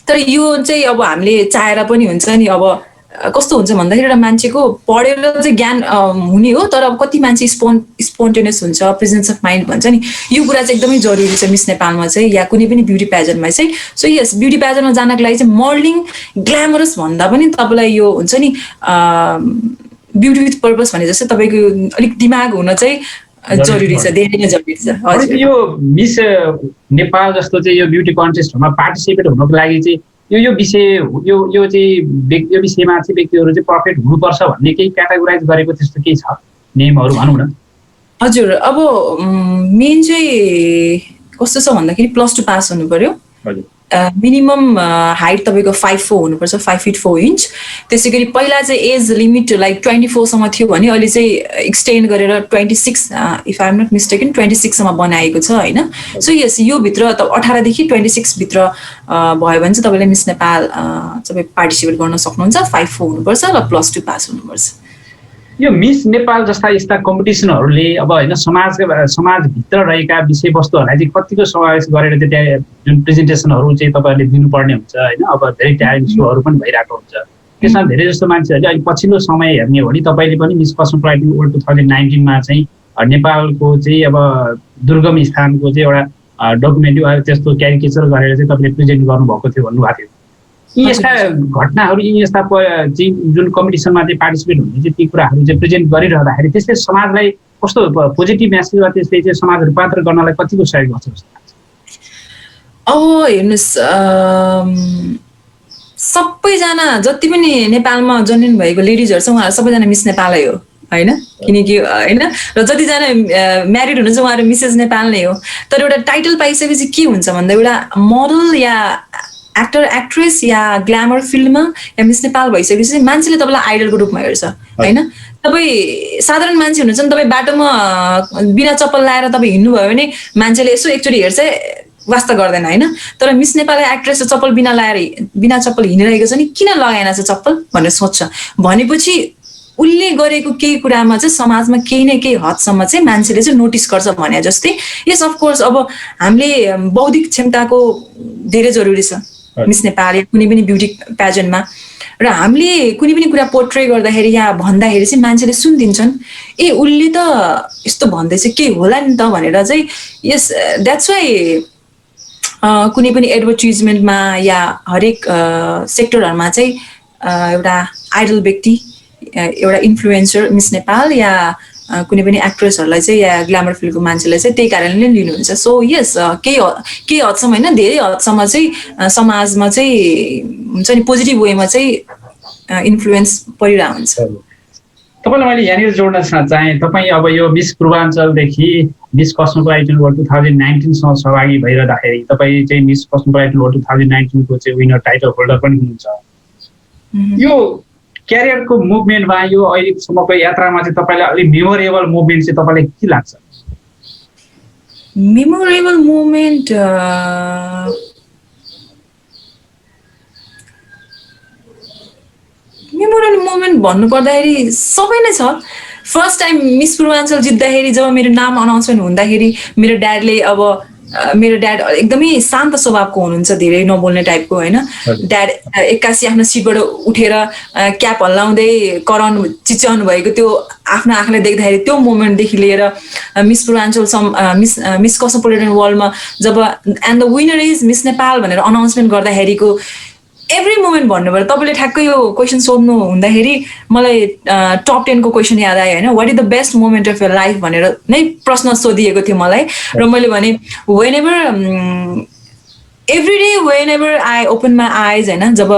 तर यो चाहिँ अब हामीले चाहेर पनि हुन्छ नि, अब कस्तो हुन्छ भन्दाखेरि एउटा मान्छेको पढेर चाहिँ ज्ञान हुने हो, तर अब कति मान्छे स्पोन्टेनियस हुन्छ, प्रेजेन्स अफ माइन्ड भन्छ नि, यो कुरा चाहिँ एकदमै जरुरी छ मिस नेपालमा चाहिँ या कुनै पनि ब्युटी प्याजनमा चाहिँ। सो यस, ब्युटी प्याजनमा जानको लागि चाहिँ मोडलिङ ग्ल्यामरस भन्दा पनि तपाईँलाई यो हुन्छ नि ब्युटी विथ पर्पस भने जस्तै तपाईँको अलिक दिमाग हुन चाहिँ जरुरी छ, धेरै नै जरुरी छ। हजुर, यो मिस नेपाल जस्तो चाहिँ यो ब्युटी कन्टेस्टहरूमा पार्टिसिपेट हुनको लागि चाहिँ यो विषय यो चाहिँ यो विषयमा चाहिँ व्यक्तिहरू चाहिँ पर्फेक्ट हुनुपर्छ भन्ने केही क्याटेगोराइज गरेको त्यस्तो केही छ नियमहरू भनौँ न? हजुर, अब मेन चाहिँ कस्तो छ भन्दाखेरि +2 पास हुनु पर्यो। मिनिमम हाइट तपाईँको 5'4" हुनुपर्छ, 5'4". त्यसै गरी पहिला चाहिँ एज लिमिट लाइक 24सम्म थियो भने अहिले चाहिँ एक्सटेन्ड गरेर 26 if I am not mistaken 26सम्म बनाएको छ होइन। सो यस, यो भित्र 18 देखि 26 भित्र भयो भने चाहिँ तपाईँले मिस नेपाल तपाईँ पार्टिसिपेट गर्न सक्नुहुन्छ। 5'4" हुनुपर्छ र +2 पास हुनुपर्छ। यो मिस नेपाल जस्ता यस्ता कम्पिटिसनहरूले अब होइन समाजभित्र रहेका विषयवस्तुहरूलाई चाहिँ कतिको समावेश गरेर चाहिँ त्यहाँ जुन प्रेजेन्टेसनहरू चाहिँ तपाईँहरूले दिनुपर्ने हुन्छ होइन। अब धेरै ट्यालेन्ट सोहरू पनि भइरहेको हुन्छ, त्यसमा धेरै जस्तो मान्छेहरूले अहिले पछिल्लो समय हेर्ने हो भने तपाईँले पनि मिस कस्मोपोलिटन वर्ल्ड 2019मा चाहिँ नेपालको चाहिँ अब दुर्गम स्थानको चाहिँ एउटा डकुमेन्ट्री त्यस्तो क्यारिकेचर गरेर चाहिँ तपाईँले प्रेजेन्ट गर्नुभएको थियो भन्नुभएको थियो। यी यस्ता घटनाहरू, यी यस्ता चाहिँ जुन कम्पिटिसनमा चाहिँ पार्टिसिपेट हुने चाहिँ ती कुराहरू चाहिँ प्रेजेन्ट गरिरहँदाखेरि त्यसले समाजलाई कस्तो पोजिटिभ मेसेज वा त्यसले चाहिँ समाज रूपान्तरण गर्नलाई कतिको सहयोग गर्छ जस्तो लाग्छ? अब हेर्नुहोस्, सबैजना जति पनि नेपालमा जन्मिनु भएको लेडिजहरू छ उहाँहरू सबैजना मिस नेपालै हो होइन, किनकि होइन र जतिजना म्यारिड हुनुहुन्छ उहाँहरू मिसेस नेपाल नै हो। तर एउटा टाइटल पाइसकेपछि के हुन्छ भन्दा एउटा मोडल या एक्टर एक्ट्रेस या ग्ल्यामर फिल्डमा या मिस नेपाल भइसकेपछि मान्छेले तपाईँलाई आइडलको रूपमा हेर्छ होइन। तपाईँ साधारण मान्छे हुनुहुन्छ नि, तपाईँ बाटोमा बिना चप्पल लाएर तपाईँ हिँड्नुभयो भने मान्छेले यसो एकचोटि हेर्छ, वास्ता गर्दैन होइन। तर मिस नेपाल एक्ट्रेस चप्पल बिना चप्पल हिँडिरहेको छ नि, किन लगाएन छ चप्पल भनेर सोध्छ भनेपछि उसले गरेको केही कुरामा चाहिँ समाजमा केही न केही हदसम्म चाहिँ मान्छेले चाहिँ नोटिस गर्छ भने जस्तै। यस अफकोर्स अब हामीले बौद्धिक क्षमताको धेरै जरुरी छ मिस नेपाल या कुनै पनि ब्युटी प्याजनमा, र हामीले कुनै पनि कुरा पोर्ट्रे गर्दाखेरि या भन्दाखेरि चाहिँ मान्छेले सुनिदिन्छन्, ए उसले त यस्तो भन्दैछ के होला नि त भनेर चाहिँ। यस, द्याट्स वाइ कुनै पनि एडभर्टिजमेन्टमा या हरेक सेक्टरहरूमा चाहिँ एउटा आइडल व्यक्ति, एउटा इन्फ्लुएन्सर मिस नेपाल या कुनै पनि एक्ट्रेसहरूलाई चाहिँ या ग्ल्यामर फिल्डको मान्छेलाई चाहिँ त्यही कारणले लिनुहुन्छ। सो यस, केही हदसम्म होइन धेरै हदसम्म चाहिँ समाजमा चाहिँ हुन्छ नि पोजिटिभ वेमा चाहिँ इन्फ्लुएन्स परिरहेको हुन्छ। तपाईँलाई मैले यहाँनिर जोड्न चाहेँ, तपाईँ अब यो मिस पूर्वाञ्चलदेखि मिस कस्मोपोलिटन वर्ल्ड 2019सँग सहभागी भइरहँदाखेरि तपाईँ चाहिँ मिस कस्मोपोलिटन वर्ल्ड 2019को चाहिँ विनर टाइटल होल्डर पनि हुनुहुन्छ। यो क्यारियरको मुभमेन्टमा यो अहिलेसम्मको यात्रामा चाहिँ तपाईँलाई अलिक मेमोरेबल मुभमेन्ट चाहिँ तपाईँलाई के लाग्छ? मेमोरेबल मुभमेन्ट भन्नुपर्दाखेरि सबै नै छ। फर्स्ट टाइम मिस पूर्वाञ्चल जित्दाखेरि जब मेरो नाम अनाउन्समेन्ट हुँदाखेरि मेरो ड्याड एकदमै शान्त स्वभावको हुनुहुन्छ, धेरै नबोल्ने टाइपको होइन। ड्याड एक्कासी आफ्नो सिटबाट उठेर क्याप हल्लाउँदै कराउनु चिच्याउनु भएको त्यो आफ्नो आँखाले देख्दाखेरि त्यो मोमेन्टदेखि लिएर मिस पूर्वाञ्चल मिस कस्मोपोलिटन वर्ल्डमा जब and the winner is miss Nepal भनेर अनाउन्समेन्ट गर्दाखेरिको एभ्री मोमेन्ट भन्नुभयो तपाईँले ठ्याक्कै यो क्वेसन सोध्नु हुँदाखेरि मलाई टप 10 को क्वेसन याद आयो होइन, what is the best moment of your life भनेर नै प्रश्न सोधिएको थियो मलाई। र मैले भने whenever every day whenever I open my eyes होइन, जब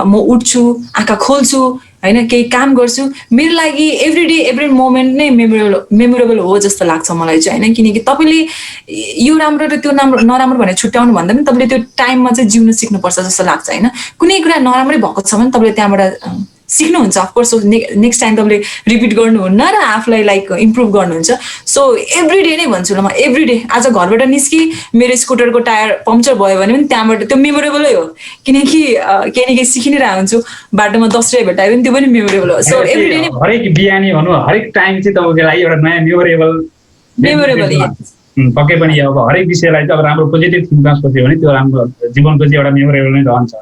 म उठ्छु आँखा खोल्छु होइन केही काम गर्छु, मेरो लागि एभ्री डे एभ्री मोमेन्ट नै मेमोरेबल हो जस्तो लाग्छ मलाई चाहिँ होइन। किनकि तपाईँले यो राम्रो र त्यो नराम्रो भनेर छुट्याउनु भन्दा पनि तपाईँले त्यो टाइममा चाहिँ जिउन सिक्नुपर्छ जस्तो लाग्छ होइन। कुनै कुरा नराम्रै भएको छ भने तपाईँले त्यहाँबाट सिक्नुहुन्छ, अफकोर्स नेक्स्ट टाइम तपाईँले रिपिट गर्नुहुन्न र आफूलाई लाइक इम्प्रुभ गर्नुहुन्छ। सो एभ्री डे नै भन्छु ल म, एभ्री डे आज घरबाट निस्कि मेरो स्कुटरको टायर पङ्क्चर भयो भने पनि त्यहाँबाट त्यो मेमोरेबलै हो, किनकि केही न केही सिकि नै रहेको हुन्छु, बाटोमा 10 रुपियाँ भेटायो भने त्यो पनि मेमोरेबल हो। सो एभ्री डे नै हरेक बिहानी भनौँ हरेक टाइम चाहिँ तपाईँको लागि एउटा नयाँ मेमोरेबल पक्कै पनि अब हरेक विषयलाई चाहिँ अब राम्रो पोजिटिभ थिङ्कमा सोच्यो भने त्यो राम्रो जीवनको चाहिँ एउटा मेमोरेबल नै रहन्छ।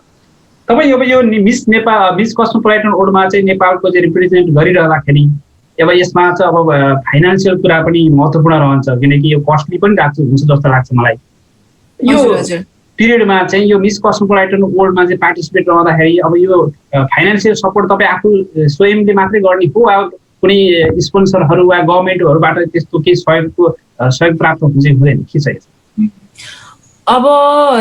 तपाईँ अब यो मिस कस्मोपोलिटन वर्ल्डमा चाहिँ नेपालको चाहिँ रिप्रेजेन्ट गरिरहँदाखेरि अब यसमा चाहिँ अब फाइनेन्सियल कुरा पनि महत्त्वपूर्ण रहन्छ, किनकि यो कस्टली पनि हुन्छ जस्तो लाग्छ मलाई। यो पिरियडमा चाहिँ यो मिस कस्मोपोलिटन वर्ल्डमा चाहिँ पार्टिसिपेट रहँदाखेरि अब यो फाइनेन्सियल सपोर्ट तपाईँ आफू स्वयंले मात्रै गर्ने हो, अब कुनै स्पोन्सरहरू वा गभर्मेन्टहरूबाट त्यस्तो केही सहयोग प्राप्त हुन्छ हुँदैन के छ? अब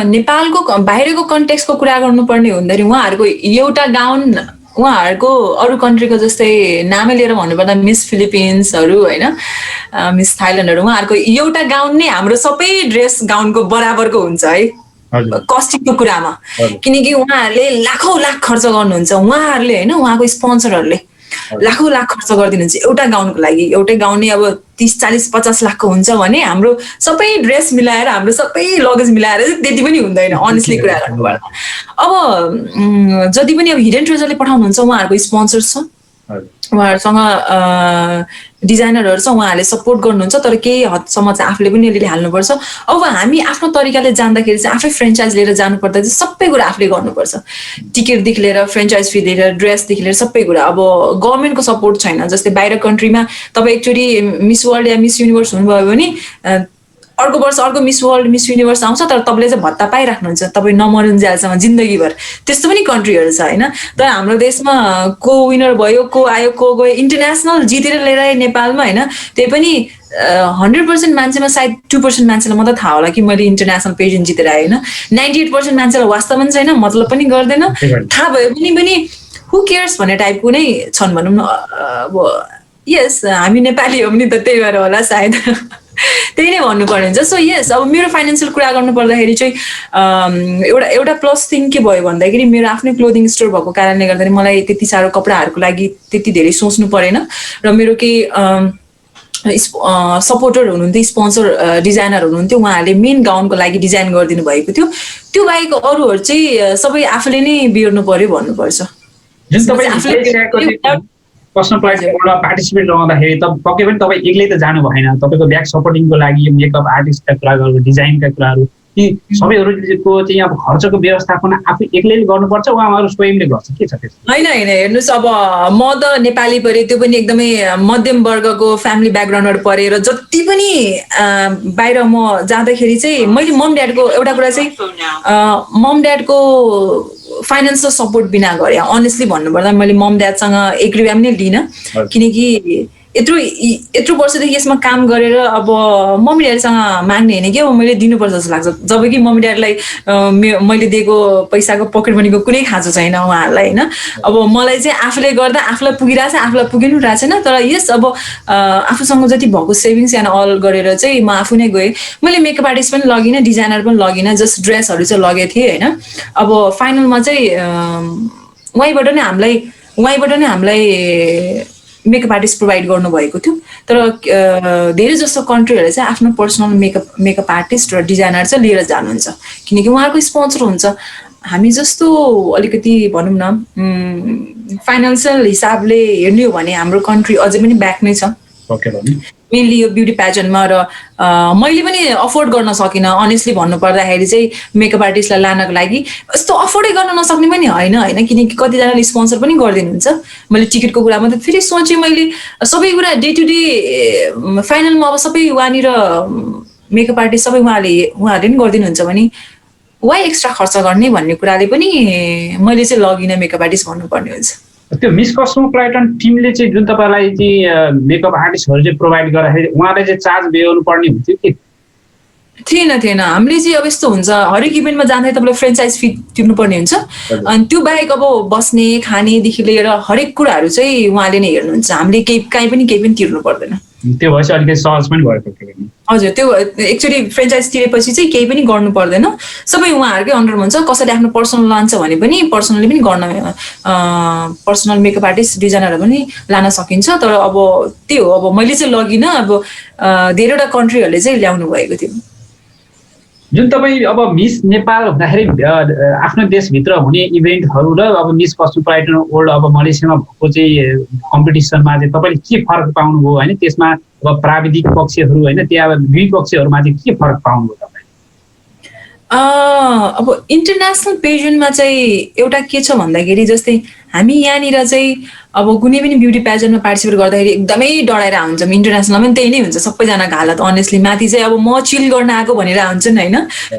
नेपालको बाहिरको कन्टेक्सको कुरा गर्नुपर्ने हुँदाखेरि उहाँहरूको एउटा गाउन उहाँहरूको अरू कन्ट्रीको जस्तै नामै लिएर भन्नुपर्दा मिस फिलिपिन्सहरू होइन, मिस थाइल्यान्डहरू, उहाँहरूको एउटा गाउन नै हाम्रो सबै ड्रेस गाउनको बराबरको हुन्छ है कस्टिङको कुरामा। किनकि उहाँहरूले लाखौँ लाख खर्च गर्नुहुन्छ, उहाँहरूले होइन उहाँको स्पोन्सरहरूले लाखौँ लाख खर्च गरिदिनुहुन्छ एउटा गाउनको लागि। एउटै गाउन नै अब 30, 40, 50 लाखको हुन्छ भने हाम्रो सबै ड्रेस मिलाएर हाम्रो सबै लगेज मिलाएर चाहिँ त्यति पनि हुँदैन अनेस्टली कुरा गर्नुपर्दा। अब जति पनि अब हिडन ट्रेजरले पठाउनुहुन्छ उहाँहरूको स्पोन्सर्स छ, उहाँहरूसँग डिजाइनरहरू छ, उहाँहरूले सपोर्ट गर्नुहुन्छ, तर केही हदसम्म चाहिँ आफूले पनि अलिअलि हाल्नुपर्छ। अब हामी आफ्नो तरिकाले जाँदाखेरि चाहिँ आफै फ्रेन्चाइज लिएर जानुपर्दा चाहिँ सबै कुरा आफूले गर्नुपर्छ, टिकटदेखि लिएर फ्रेन्चाइज फी लिएर ड्रेसदेखि लिएर सबै कुरा। अब गभर्मेन्टको सपोर्ट छैन, जस्तै बाहिर कन्ट्रीमा तपाईँ एकचोटि मिस वर्ल्ड या मिस युनिभर्स हुनुभयो भने अर्को वर्ष अर्को मिस वर्ल्ड मिस युनिभर्स आउँछ, तर तपाईँले चाहिँ भत्ता पाइराख्नुहुन्छ तपाईँ नमरुन्जेलसम्म जिन्दगीभर, त्यस्तो पनि कन्ट्रीहरू छ होइन। तर हाम्रो देशमा को विनर भयो, को आयो, को गयो, इन्टरनेसनल जितेर लिएर आयो नेपालमा होइन, त्यही पनि 100% मान्छेमा सायद 2% मान्छेलाई मात्रै थाहा होला कि मैले इन्टरनेसनल पेजेन्ट जितेर आएँ होइन। 98% मान्छेलाई वास्तव पनि छैन, मतलब पनि गर्दैन, थाहा भयो पनि हु केयर्स भन्ने टाइपको नै छन् भनौँ न। अब यस हामी नेपाली हो पनि त त्यही भएर होला सायद त्यही नै भन्नुपर्ने हुन्छ। सो यस अब मेरो फाइनेन्सियल कुरा गर्नु पर्दाखेरि चाहिँ एउटा प्लस थिङ के भयो भन्दाखेरि मेरो आफ्नै क्लोदिङ स्टोर भएको कारणले गर्दाखेरि मलाई त्यति साह्रो कपडाहरूको लागि त्यति धेरै सोच्नु परेन र मेरो केही सपोर्टर हुनुहुन्थ्यो, स्पोन्सर डिजाइनर हुनुहुन्थ्यो, उहाँहरूले मेन गाउनको लागि डिजाइन गरिदिनु भएको थियो। त्यो बाहेक अरूहरू चाहिँ सबै आफूले नै बिहोर्नु पर्यो भन्नुपर्छ। कस्मोपोलिटनमा पार्टिसिपेट रहँदाखेरि त पक्कै पनि तपाईँ एक्लै त जानु भएन, तपाईँको ब्याक सपोर्टिङको लागि मेकअप आर्टिस्टका कुराहरू, डिजाइनका कुराहरू, ती सबैहरूको चाहिँ अब खर्चको व्यवस्थापन आफू एक्लैले गर्नुपर्छ, उहाँहरू स्वयंले गर्छ के छ त्यसमा? होइन हेर्नुहोस्, अब म त नेपाली परेँ, त्यो पनि एकदमै मध्यम वर्गको फ्यामिली ब्याकग्राउन्डबाट परेँ र जति पनि बाहिर म जाँदाखेरि चाहिँ मैले मम ड्याडको एउटा कुरा चाहिँ मम ड्याडको फाइनेन्सियल सपोर्ट बिना गरेँ अनेस्टली भन्नुपर्दा मैले मम ड्याडसँग 1 रुपियाँ पनि लिइनँ, किनकि यत्रो वर्षदेखि यसमा काम गरेर अब मम्मी ड्याडीसँग माग्ने होइन कि अब मैले दिनुपर्छ जस्तो लाग्छ, जब कि मम्मी ड्याडीलाई मैले दिएको पैसाको पकेट मनीको कुनै खाँचो छैन उहाँहरूलाई होइन। अब मलाई चाहिँ आफूले गर्दा आफूलाई पुगिरहेको छ, आफूलाई पुगिनु रहेको छैन, तर यस अब आफूसँग जति भएको सेभिङ्स एन्ड अल गरेर चाहिँ म आफू नै गएँ। मैले मेकअप आर्टिस्ट पनि लगिनँ, डिजाइनर पनि लगिनँ, जस्ट ड्रेसहरू चाहिँ लगेको थिएँ होइन। अब फाइनलमा चाहिँ उहीँबाट नै हामीलाई मेकअप आर्टिस्ट प्रोभाइड गर्नुभएको थियो, तर धेरै जस्तो कन्ट्रीहरूले चाहिँ आफ्नो पर्सनल मेकअप आर्टिस्ट र डिजाइनर चाहिँ लिएर जानुहुन्छ, किनकि उहाँहरूको स्पोन्सर हुन्छ। हामी जस्तो अलिकति भनौँ न फाइनेन्सियल हिसाबले हेर्ने हो भने हाम्रो कन्ट्री अझै पनि ब्याक नै छ मेनली यो ब्युटी प्याजनमा। र मैले पनि अफोर्ड गर्न सकिनँ अनेस्टली भन्नुपर्दाखेरि चाहिँ मेकअप आर्टिस्टलाई लानको लागि, यस्तो अफोर्डै गर्न नसक्ने पनि होइन, किनकि कतिजनाले स्पोन्सर पनि गरिदिनुहुन्छ। मैले टिकटको कुरा मात्रै फेरि सोचेँ, मैले सबै कुरा डे टु डे फाइनलमा अब सबै वहाँनिर मेकअप आर्टिस्ट सबै उहाँहरूले पनि गरिदिनुहुन्छ भने वाइ एक्स्ट्रा खर्च गर्ने भन्ने कुराले पनि मैले चाहिँ लगिनँ मेकअप आर्टिस्ट भन्नुपर्ने हुन्छ। त्यो मिस कस्मोपोलिटन टिमले चाहिँ जुन तपाईँलाई चाहिँ मेकअप आर्टिस्टहरू चाहिँ प्रोभाइड गर्दाखेरि उहाँले चाहिँ चार्ज बेहोर्नु पर्ने हुन्थ्यो कि थिएन हामीले चाहिँ अब यस्तो हुन्छ हरेक इभेन्टमा जाँदाखेरि तपाईँले फ्रेन्चाइज फी तिर्नुपर्ने हुन्छ अनि त्यो बाहेक अब बस्ने खानेदेखि लिएर हरेक कुराहरू चाहिँ उहाँले नै हेर्नुहुन्छ हामीले काहीँ पनि तिर्नु पर्दैन। त्यो भएपछि अलिकति सहज पनि भएको हजुर त्यो एक्चुअली फ्रेन्चाइज तिरेपछि चाहिँ केही पनि गर्नु पर्दैन सबै उहाँहरूकै अन्डरमा हुन्छ। कसैले आफ्नो पर्सनल लान्छ भने पनि पर्सनली पनि गर्न पर्सनल मेकअप आर्टिस्ट डिजाइनरहरू पनि लान सकिन्छ। तर अब त्यो हो अब मैले चाहिँ लगिनँ अब धेरैवटा कन्ट्रीहरूले चाहिँ ल्याउनु भएको थियो। जुन तपाईँ अब मिस नेपाल भन्दाखेरि आफ्नो देशभित्र हुने इभेन्टहरू र अब मिस कस्मोपोलिटन वर्ल्ड अब मलेसियामा भएको चाहिँ कम्पिटिसनमा चाहिँ तपाईँले के फरक पाउनुभयो होइन त्यसमा अब प्राविधिक पक्षहरू होइन त्यहाँ दुई पक्षहरूमा चाहिँ के फरक पाउनुभयो तपाईँ? अब इन्टरनेसनल पेजेन्टमा चाहिँ एउटा के छ भन्दाखेरि जस्तै हामी यहाँनिर चाहिँ अब कुनै पनि ब्युटी पेजेन्टमा पार्टिसिपेट गर्दाखेरि एकदमै डराएर हुन्छौँ। इन्टरनेसनलमा पनि त्यही नै हुन्छ सबैजनाको हालत अनेस्टली माथि चाहिँ अब म चिल गर्न आएको भनेर हुन्छन् होइन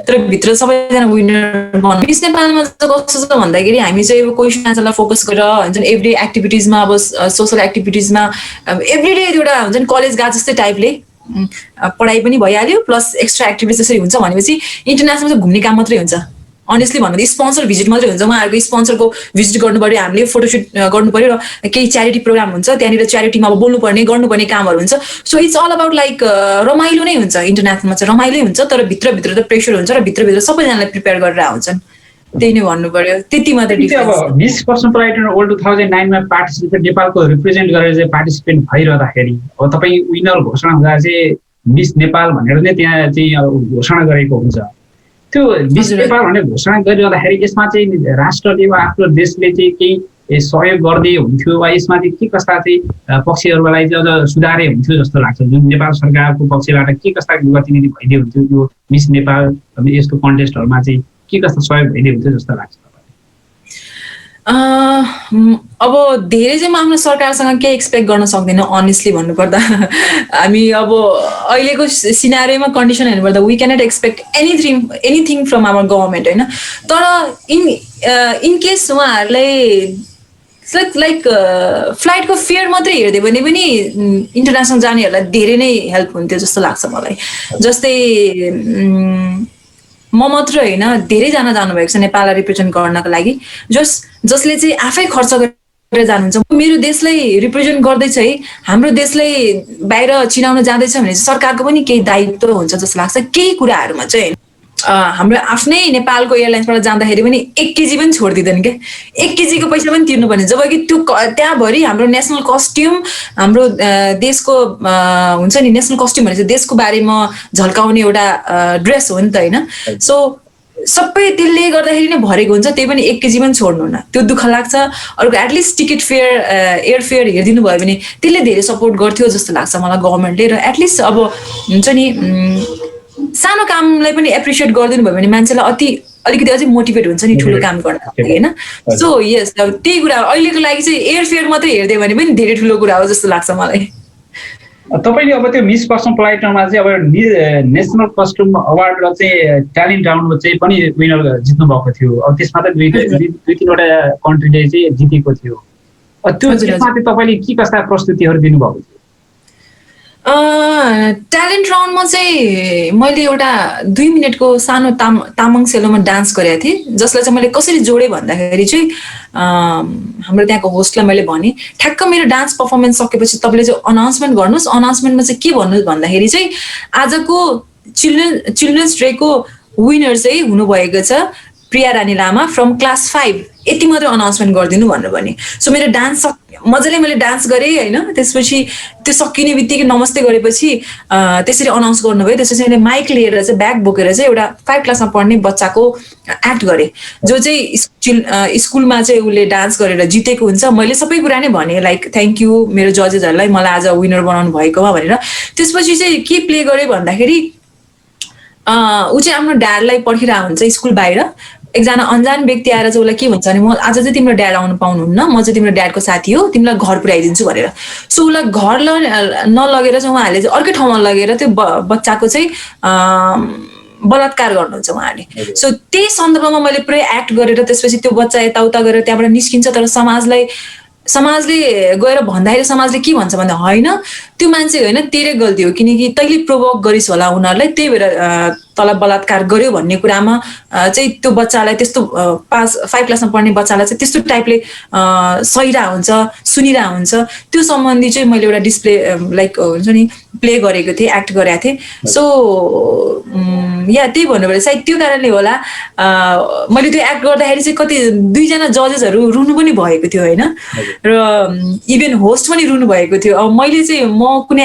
तर भित्र सबैजना विनर बन्नु। मिस नेपालमा चाहिँ कस्तो छ भन्दाखेरि हामी चाहिँ अब क्वेसन एन्सरलाई फोकस गरेर हुन्छ नि एभ्री एक्टिभिटिजमा अब सोसल एक्टिभिटिजमा एभ्री डे एउटा हुन्छ नि कलेज गएको जस्तै टाइपले पढाइ पनि भइहाल्यो प्लस एक्स्ट्रा एक्टिभिटिज त्यसरी हुन्छ भनेपछि इन्टरनेसनल चाहिँ घुम्ने काम मात्रै हुन्छ। अनेस्टली भन्नु स्पोन्सर भिजिट मात्रै हुन्छ उहाँहरूको स्पोन्सरको भिजिट गर्नु पर्यो हामीले फोटोसुट गर्नु पर्यो र केही च्यारिटी प्रोग्राम हुन्छ त्यहाँनिर च्यारिटीमा अब बोल्नुपर्ने गर्नुपर्ने कामहरू हुन्छ। So it's all about like रमाइलो नै हुन्छ। इन्टरनेसनलमा चाहिँ रमाइलो हुन्छ तर भित्रभित्र त प्रेसर हुन्छ र भित्रभित्र सबैजनालाई प्रिपेयर गरेर आउँछन् त्यही नै भन्नु पर्यो त्यति मात्रै डिफरेन्स। अब मिस कस्मोपोलिटन वर्ल्ड 2009मा पार्टिसिपेट नेपालको रिप्रेजेन्ट गरेर चाहिँ पार्टिसिपेट भइरहँदाखेरि अब तपाईँ विनर घोषणा हुँदा चाहिँ मिस नेपाल भनेर नै त्यहाँ चाहिँ घोषणा गरेको हुन्छ। त्यो मिस नेपाल भनेर घोषणा गरिरहँदाखेरि यसमा चाहिँ राष्ट्रले वा आफ्नो देशले चाहिँ केही सहयोग गर्दै हुन्थ्यो वा यसमा चाहिँ के कस्ता चाहिँ पक्षहरूलाई चाहिँ अझ सुधारे हुन्थ्यो जस्तो लाग्छ? जुन नेपाल सरकारको पक्षबाट के कस्ता गतिविधि भइदियो हुन्थ्यो यो मिस नेपाल यस्तो कन्टेस्टहरूमा चाहिँ के कस्ता सहयोग भइदियो हुन्थ्यो जस्तो लाग्छ? अब धेरै चाहिँ म आफ्नो सरकारसँग केही एक्सपेक्ट गर्न सक्दिनँ अनेस्टली भन्नुपर्दा। हामी अब अहिलेको सिनारीमा कन्डिसन हेर्नुपर्दा we cannot expect anything from our government होइन। तर इन केस उहाँहरूलाई लाइक फ्लाइटको फेयर मात्रै हेर्दै भने पनि इन्टरनेसनल जानेहरूलाई धेरै नै हेल्प हुन्थ्यो जस्तो लाग्छ मलाई। जस्तै म मात्र होइन धेरैजना जानुभएको छ नेपाललाई रिप्रेजेन्ट गर्नको लागि जसले चाहिँ आफै खर्च गरेर जानुहुन्छ। मेरो देशलाई रिप्रेजेन्ट गर्दैछ है हाम्रो देशलाई बाहिर चिनाउन जाँदैछ भने सरकारको पनि केही दायित्व हुन्छ जस्तो लाग्छ केही कुराहरूमा चाहिँ। हाम्रो आफ्नै नेपालको एयरलाइन्सबाट जाँदाखेरि पनि 1 केजी पनि छोडिदिँदैन क्या 1 केजीको पैसा पनि तिर्नुपर्ने जबकि त्यो त्यहाँभरि हाम्रो नेसनल कस्ट्युम हाम्रो देशको हुन्छ नि नेसनल कस्ट्युम भनेपछि देशको बारेमा झल्काउने एउटा ड्रेस हो नि त होइन। सो सबै त्यसले गर्दाखेरि नै भरेको हुन्छ त्यही पनि 1 केजी पनि छोड्नु न त्यो दुःख लाग्छ। अर्को at least ticket fair air fare हेरिदिनु भयो भने त्यसले धेरै सपोर्ट गर्थ्यो जस्तो लाग्छ मलाई गभर्मेन्टले। र एटलिस्ट अब हुन्छ नि सानो कामलाई पनि एप्रिसिएट गरिदिनु भयो भने मान्छेलाई अलिकति अझै मोटिभेट हुन्छ नि ठुलो काम गर्न होइन। सो यस त्यही कुरा अहिलेको लागि चाहिँ एयर फेयर मात्रै हेर्दै भने पनि धेरै ठुलो कुरा हो जस्तो लाग्छ मलाई। तपाईँले अब त्यो मिस कस्मोपोलिटनमा चाहिँ अब नेसनल कस्ट्युम अवार्ड र चाहिँ ट्यालेन्ट राउन्डमा चाहिँ पनि विनर जित्नु भएको थियो। अब त्यसमा त दुई तीनवटा कन्ट्रीले चाहिँ जितेको थियो। त्यो त्यसमा चाहिँ तपाईँले के कस्ता प्रस्तुतिहरू दिनुभएको थियो? ट्यालेन्ट राउन्डमा चाहिँ मैले एउटा 2 मिनटको सानो तामाङ सेलोमा डान्स गरेको थिएँ जसलाई चाहिँ मैले कसरी जोडेँ भन्दाखेरि चाहिँ हाम्रो त्यहाँको होस्टलाई मैले भनेँ ठ्याक्क मेरो डान्स पर्फर्मेन्स सकेपछि तपाईँले चाहिँ अनाउन्समेन्ट गर्नुहोस्। अनाउन्समेन्टमा चाहिँ के भन्नुहोस् भन्दाखेरि चाहिँ आजको चिल्ड्रेन्स डेको विनर चाहिँ हुनुभएको छ प्रिया रानी लामा फ्रम क्लास 5 यति मात्रै अनाउन्समेन्ट गरिदिनु भनेर भने। सो मेरो डान्स मजाले मैले डान्स गरेँ होइन त्यसपछि त्यो सकिने बित्तिकै नमस्ते गरेपछि त्यसरी अनाउन्स गर्नुभयो। त्यसपछि मैले माइक लिएर चाहिँ ब्याग बोकेर चाहिँ एउटा 5 क्लासमा पढ्ने बच्चाको एक्ट गरेँ जो चाहिँ स्कुलमा चाहिँ उसले डान्स गरेर जितेको हुन्छ। मैले सबै कुरा नै भनेँ लाइक थ्याङ्क यू मेरो जजेसहरूलाई मलाई आज विनर बनाउनु भएकोमा भनेर। त्यसपछि चाहिँ के प्ले गरेँ भन्दाखेरि ऊ चाहिँ आफ्नो ड्याडलाई पर्खिरहेको हुन्छ स्कुल बाहिर। एकजना अन्जान व्यक्ति आएर चाहिँ उसलाई के भन्छ भने म आज चाहिँ तिम्रो ड्याड आउनु पाउनुहुन्न म चाहिँ तिम्रो ड्याडको साथी हो तिमीलाई घर पुर्याइदिन्छु भनेर। सो उसलाई घर नलगेर चाहिँ उहाँहरूले चाहिँ अर्कै ठाउँमा लगेर त्यो बच्चाको चाहिँ बलात्कार गर्नुहुन्छ उहाँले। सो त्यही सन्दर्भमा मैले पुरै एक्ट गरेर त्यसपछि त्यो बच्चा यताउता गरेर त्यहाँबाट निस्किन्छ, तर समाजले गएर भन्दाखेरि समाजले के भन्छ भन्दा होइन त्यो मान्छे होइन तेरै गल्ती हो किनकि तैँले प्रोभोक गरिस् होला उनीहरूलाई, त्यही भएर तँलाई बलात्कार गर्यो भन्ने कुरामा चाहिँ त्यो बच्चालाई त्यस्तो 5 क्लासमा पढ्ने बच्चालाई चाहिँ त्यस्तो टाइपले सहिरहेको हुन्छ, सुनिरहेको हुन्छ। त्यो सम्बन्धी चाहिँ मैले एउटा डिस्प्ले लाइक हुन्छ नि प्ले गरेको थिएँ, एक्ट गरेको थिएँ। सो या त्यही भन्नुभयो सायद त्यो कारणले होला मैले त्यो एक्ट गर्दाखेरि चाहिँ कति 2जना जजेसहरू रुनु पनि भएको थियो होइन, र इभन होस्ट पनि रुनु भएको थियो। अब मैले चाहिँ म कुनै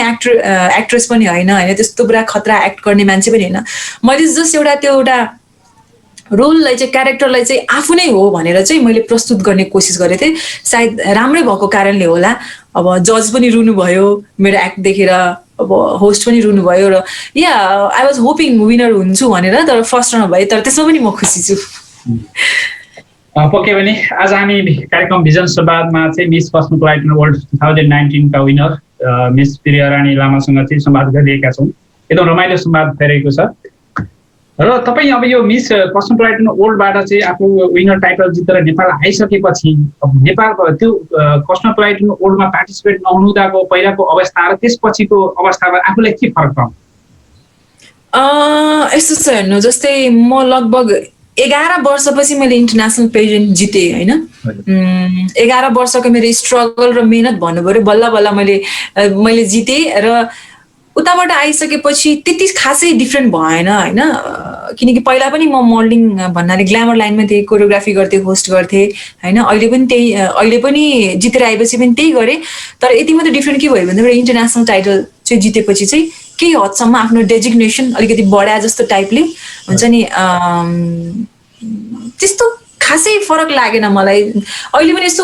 एक्ट्रेस पनि होइन त्यस्तो पुरा खतरा एक्ट गर्ने मान्छे पनि होइन, मैले जस्ट एउटा रोललाई चाहिँ क्यारेक्टरलाई चाहिँ आफू नै हो भनेर चाहिँ मैले प्रस्तुत गर्ने कोसिस गरेको थिएँ। सायद राम्रै भएको कारणले होला अब जज पनि रुनु भयो मेरो एक्ट देखेर, अब होस्ट पनि रुनु भयो, र या आई वाज होपिङ विनर हुन्छु भनेर, तर फर्स्ट राउन्ड भयो, तर त्यसमा पनि म खुसी छु। पक्कै पनि आज हामी कार्यक्रम भिजन संवादमा चाहिँ मिस कस्मोपोलिटन वर्ल्ड 2019 का विनर मिस प्रिया रानी लामासँग चाहिँ संवाद गरिरहेका छौँ। एकदम रमाइलो संवाद भइरहेको छ। र तपाईँ अब यो मिस कस्मोपोलिटन वर्ल्डबाट चाहिँ आफ्नो विनर टाइटल जितेर नेपाल आइसकेपछि नेपाल त्यो कस्मोपोलिटन वर्ल्डमा पार्टिसिपेट नहुँदाको पहिलाको अवस्था र त्यसपछिको अवस्थामा आफूलाई के फरक पाउँछ? यस्तो छ हेर्नु, जस्तै म लगभग 11 वर्षपछि मैले इन्टरनेसनल पेजेन्ट जितेँ होइन। 11 वर्षको मेरो स्ट्रगल र मेहनत भन्नुभयो बल्ल बल्ल मैले जितेँ, र उताबाट आइसकेपछि त्यति खासै डिफ्रेन्ट भएन होइन, किनकि पहिला पनि म मोडलिङ भन्नाले ग्ल्यामर लाइनमा थिएँ, कोरियोग्राफी गर्थेँ, होस्ट गर्थेँ होइन। अहिले पनि जितेर आएपछि पनि त्यही गरेँ, तर यति मात्रै डिफ्रेन्ट के भयो भन्दा इन्टरनेसनल टाइटल चाहिँ जितेपछि चाहिँ केही हदसम्म आफ्नो डेजिग्नेसन अलिकति बढाए जस्तो टाइपले हुन्छ नि, त्यस्तो खासै फरक लागेन मलाई। अहिले पनि यस्तो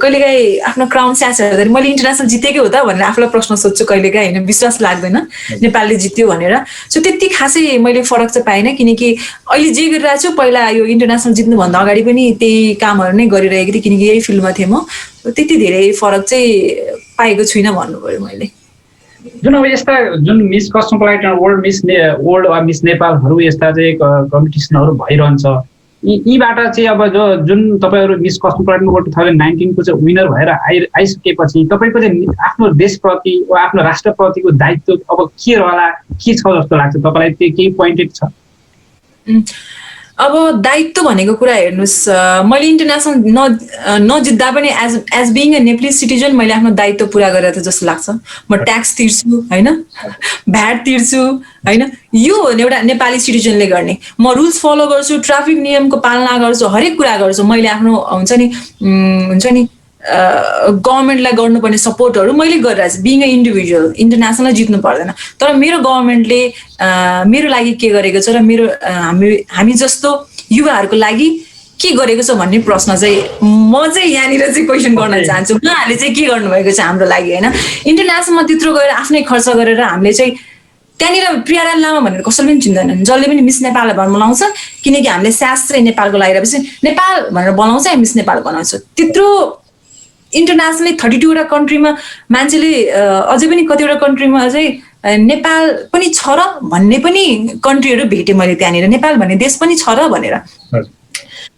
कहिलेकाहीँ आफ्नो क्राउन स्याच हेर्दाखेरि मैले इन्टरनेसनल जितेकै हो त भनेर आफूलाई प्रश्न सोध्छु कहिलेकाहीँ होइन, विश्वास लाग्दैन नेपालले जित्यो भनेर। सो त्यति खासै मैले फरक चाहिँ पाइनँ, किनकि अहिले जे गरिरहेको छु पहिला यो इन्टरनेसनल जित्नुभन्दा अगाडि पनि त्यही कामहरू नै गरिरहेको थिएँ, किनकि यही फिल्डमा थिएँ म। त्यति धेरै फरक चाहिँ पाएको छुइनँ भन्नु पऱ्यो मैले। जुन अब यस्ता जुन मिस कस्मोपोलिटन वर्ल्ड वा मिस नेपालहरू यस्ता चाहिँ कम्पिटिसनहरू भइरहन्छ, यीबाट चाहिँ अब जुन तपाईँहरू मिस कस्मोपोलिटन वर्ल्ड 2019 को चाहिँ विनर भएर आइसकेपछि तपाईँको चाहिँ आफ्नो देशप्रति वा आफ्नो राष्ट्रप्रतिको दायित्व अब के रहला, के छ जस्तो लाग्छ तपाईँलाई? त्यो केही पोइन्टेड छ? अब दायित्व भनेको कुरा हेर्नुहोस्, मैले इन्टरनेसनल नजित्दा पनि as being a Nepali citizen मैले आफ्नो दायित्व पुरा गरेर थियो जस्तो लाग्छ। म ट्याक्स तिर्छु होइन, भ्याट तिर्छु होइन, यो हो एउटा नेपाली सिटिजनले गर्ने। म रुल्स फलो गर्छु, ट्राफिक नियमको पालना गर्छु, हरेक कुरा गर्छु। मैले आफ्नो हुन्छ नि गभर्मेन्टलाई गर्नुपर्ने सपोर्टहरू मैले गरिरहेको छु। बिङ अ इन्डिभिजुअल इन्टरनेसनल जित्नु पर्दैन, तर मेरो गभर्मेन्टले मेरो लागि के गरेको छ र हामी जस्तो युवाहरूको लागि के गरेको छ भन्ने प्रश्न चाहिँ म चाहिँ यहाँनिर चाहिँ क्वेसन गर्न चाहन्छु। उहाँहरूले चाहिँ के गर्नुभएको छ हाम्रो लागि होइन। इन्टरनेसनलमा त्यत्रो गएर आफ्नै खर्च गरेर हामीले चाहिँ त्यहाँनिर प्रिया रानी लामा भनेर कसैले पनि चिन्दैनन्, जसले पनि मिस नेपाललाई भनेर बोलाउँछ, किनकि हामीले शास्त्रै नेपालको लगाइरहेपछि नेपाल भनेर बनाउँछ, मिस नेपाल बनाउँछ। त्यत्रो इन्टरनेसनली 32 वटा कन्ट्रीमा मान्छेले अझै पनि कतिवटा कन्ट्रीमा चाहिँ नेपाल पनि छ र भन्ने पनि कन्ट्रीहरू भेटेँ मैले त्यहाँनिर, नेपाल भन्ने देश पनि छ र भनेर।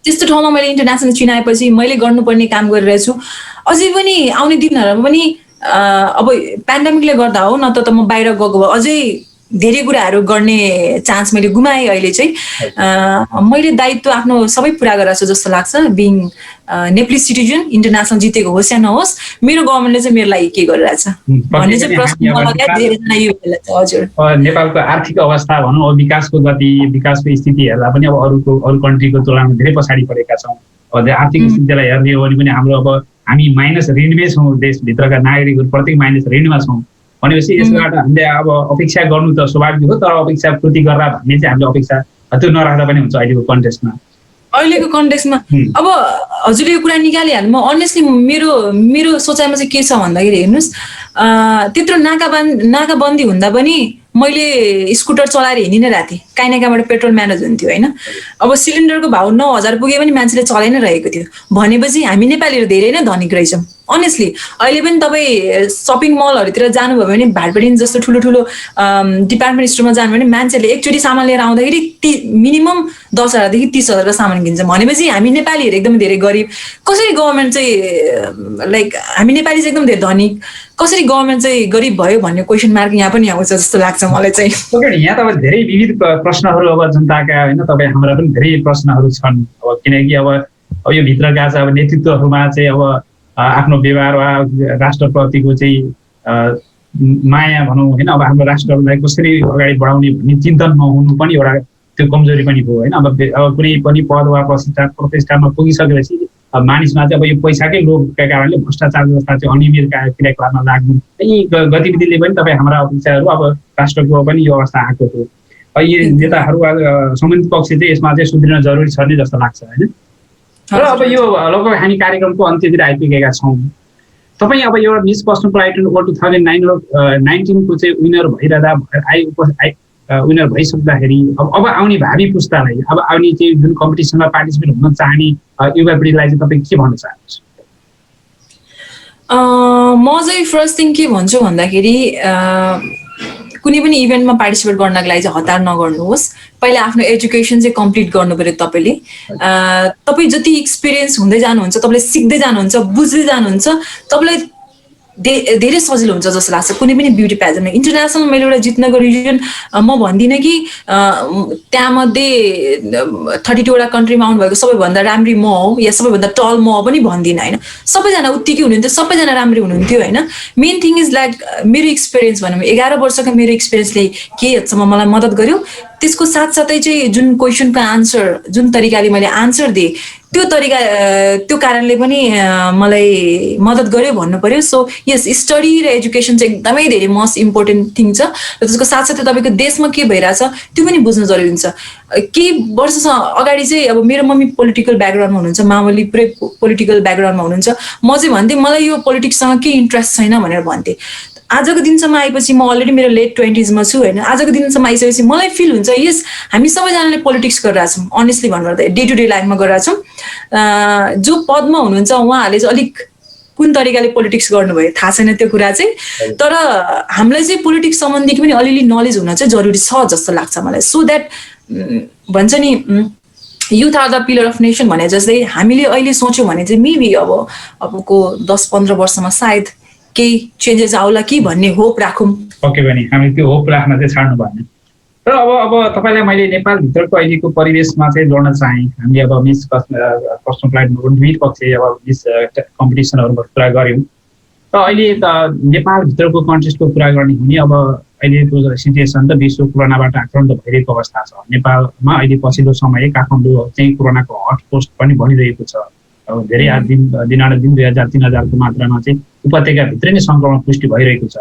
त्यस्तो ठाउँमा मैले इन्टरनेसनल चिनाएपछि मैले गर्नुपर्ने काम गरिरहेछु। अझै पनि आउने दिनहरूमा पनि अब पेन्डेमिकले गर्दा हो, न त म बाहिर गएको भए अझै धेरै कुराहरू गर्ने चान्स मैले गुमाएँ। अहिले चाहिँ मैले दायित्व आफ्नो सबै पुरा गरेर छु जस्तो लाग्छ। बिङ नेपाली सिटिजन इन्टरनेसनल जितेको होस् या नहोस्, मेरो गभर्मेन्टले चाहिँ मेरो लागि के गरिरहेछ भन्ने चाहिँ प्रश्न लगाए धेरैजना यो बेला छ। हजुर, नेपालको आर्थिक अवस्था भनौँ, अब विकासको गति, विकासको स्थिति हेर्दा पनि अब अरू कन्ट्रीको तुलनामा धेरै पछाडि परेका छौँ। अब आर्थिक स्थितिलाई हेर्ने हो भने पनि हाम्रो अब हामी माइनस ऋणमै छौँ, देशभित्रका नागरिकहरू प्रत्येक माइनस ऋणमा छौँ भनेपछि यसबाट हामीले अब अपेक्षा गर्नु त स्वाभाविक हो, तर अपेक्षा पूर्ति गर्दा भन्ने चाहिँ हामीले अपेक्षा त्यो नराख्दा पनि हुन्छ अहिलेको कन्टेक्स्टमा। अब हजुरले यो कुरा निकालिहाल्नु, म अनेस्टली मेरो सोचाइमा चाहिँ के छ भन्दाखेरि हेर्नुहोस्, त्यत्रो नाकाबन्दी हुँदा पनि मैले स्कुटर चलाएर हिँडिरहेको थिएँ, काहीँ न कहाँबाट पेट्रोल म्यानेज हुन्थ्यो होइन। अब सिलिन्डरको भाउ 9,000 पुगे पनि मान्छेले चलाइ नै रहेको थियो भनेपछि हामी नेपालीहरू धेरै नै धनिक रहेछौँ अनेस्टली। अहिले पनि तपाईँ सपिङ मलहरूतिर जानुभयो भने भाटबेडिन जस्तो ठुलो ठुलो डिपार्टमेन्ट स्टोरमा जानुभयो भने मान्छेले एकचोटि सामान लिएर आउँदाखेरि मिनिमम 10,000 देखि 30,000 सामान किन्छ भनेपछि हामी नेपालीहरू एकदमै धेरै गरिब। कसरी गभर्मेन्ट चाहिँ लाइक हामी नेपाली चाहिँ एकदम धेरै धनिक, कसरी गभर्मेन्ट चाहिँ गरिब भयो भन्ने क्वेसन मार्क यहाँ पनि आउँछ जस्तो लाग्छ मलाई चाहिँ। यहाँ त अब धेरै विविध प्रश्नहरू अब जनताका होइन तपाईँ हाम्रा पनि धेरै प्रश्नहरू छन् अब किनकि अब यो भित्रका चाहिँ अब नेतृत्वहरूमा चाहिँ अब आफ्नो व्यवहार वा राष्ट्रप्रतिको चाहिँ माया भनौँ होइन, अब हाम्रो राष्ट्रहरूलाई कसरी अगाडि बढाउने भन्ने चिन्तन नहुनु पनि एउटा त्यो कमजोरी पनि हो होइन। अब कुनै पनि पद वा प्रतिष्ठानमा पुगिसकेपछि मानिसमा चाहिँ अब यो पैसाकै लोभका कारणले भ्रष्टाचार जस्ता चाहिँ अनियमित क्रियाकलापमा लाग्नु यी गतिविधिले पनि तपाईँ हाम्रा अपेक्षाहरू अब राष्ट्रको पनि यो अवस्था आएको हो। यी नेताहरू सम्बन्धित पक्ष चाहिँ यसमा चाहिँ सुध्रिन जरुरी छ नै जस्तो लाग्छ होइन। र अब यो लगभग हामी कार्यक्रमको अन्त्यतिर आइपुगेका छौँ। तपाईँ अब एउटा मिस कस्मोपोलिटन वर्ल्ड 2019 को चाहिँ विनर भइरहँदा विनर भइसक्दाखेरि अब आउने भावी पुस्तालाई अब आउने चाहिँ जुन कम्पिटिसनमा पार्टिसिपेट हुन चाहने युवा पिँढीलाई चाहिँ तपाईँ के भन्न चाहनुहुन्छ? म चाहिँ फर्स्ट थिङ के भन्छु भन्दाखेरि कुनै पनि इभेन्टमा पार्टिसिपेट गर्नको लागि चाहिँ हतार नगर्नुहोस्। पहिला आफ्नो एजुकेसन चाहिँ कम्प्लिट गर्नु पर्यो तपाईँले। तपाईँ जति एक्सपिरियन्स हुँदै जानुहुन्छ, तपाईँले सिक्दै जानुहुन्छ, बुझ्दै जानुहुन्छ, तपाईँलाई धेरै सजिलो हुन्छ जस्तो लाग्छ। कुनै पनि ब्युटी पेजेन्टमा इन्टरनेसनल मैले एउटा जित्नको रिजन म भन्दिनँ कि त्यहाँमध्ये 32वटा कन्ट्रीमा आउनुभएको सबैभन्दा राम्री म हो या सबैभन्दा टल म पनि भन्दिनँ होइन। सबैजना उत्तिकै हुनुहुन्थ्यो, सबैजना राम्री हुनुहुन्थ्यो होइन। मेन थिङ इज लाइक मेरो एक्सपिरियन्स भनौँ 11 वर्षको मेरो एक्सपिरियन्सले के हदसम्म मलाई मद्दत गर्यो। त्यसको साथसाथै चाहिँ जुन क्वेसनको आन्सर जुन तरिकाले मैले आन्सर दिएँ त्यो कारणले पनि मलाई मद्दत गर्यो भन्नु पर्यो। सो यस स्टडी र एजुकेसन चाहिँ एकदमै धेरै मोस्ट इम्पोर्टेन्ट थिङ छ। र त्यसको साथसाथै तपाईँको देशमा के भइरहेछ त्यो पनि बुझ्नु जरुरी हुन्छ। केही वर्ष अगाडि चाहिँ अब मेरो मम्मी पोलिटिकल ब्याकग्राउन्डमा हुनुहुन्छ, मामली पुरै पोलिटिकल ब्याकग्राउन्डमा हुनुहुन्छ। म चाहिँ भन्थेँ मलाई यो पोलिटिक्ससँग केही इन्ट्रेस्ट छैन भनेर भन्थेँ। आजको दिनसम्म आएपछि म अलरेडी मेरो लेट 20s छु होइन। आजको दिनसम्म आइसकेपछि मलाई फिल हुन्छ यस हामी सबैजनाले पोलिटिक्स गरिरहेछौँ। अनेस्टली भन्नुपर्दा डे टु डे लाइफमा गरिरहेछौँ। जो पदमा हुनुहुन्छ उहाँहरूले चाहिँ अलिक कुन तरिकाले पोलिटिक्स गर्नुभयो थाहा छैन त्यो कुरा चाहिँ, तर हामीलाई चाहिँ पोलिटिक्स सम्बन्धी पनि अलिअलि नलेज हुन चाहिँ जरुरी छ जस्तो लाग्छ मलाई। सो द्याट भन्छ नि youth are the pillar of nation भने जस्तै हामीले अहिले सोच्यौँ भने चाहिँ मेबी अबको 10-15 वर्षमा सायद केही चेन्जेस आउला कि भन्ने होप राखौँ। पक्कै पनि हामी त्यो होप राख्न चाहिँ छाड्नु भएन। र अब तपाईँलाई मैले नेपालभित्रको अहिलेको परिवेशमा चाहिँ जोड्न चाहेँ। हामीले अब मिस कस्मोपोलिटन दुई पक्ष अब मिस कम्पिटिसनहरूमा कुरा गऱ्यौँ र अहिले त नेपालभित्रको कन्टेस्टको कुरा गर्ने हुने अब अहिलेको सिचुएसन त विश्व कोरोनाबाट आक्रान्त भइरहेको अवस्था छ। नेपालमा अहिले पछिल्लो समय काठमाडौँ चाहिँ कोरोनाको हटस्पट पनि भनिरहेको छ। अब धेरै दिनानुदिन 2000-3000 को मात्रामा चाहिँ उपत्यकाभित्रै नै सङ्क्रमण पुष्टि भइरहेको छ।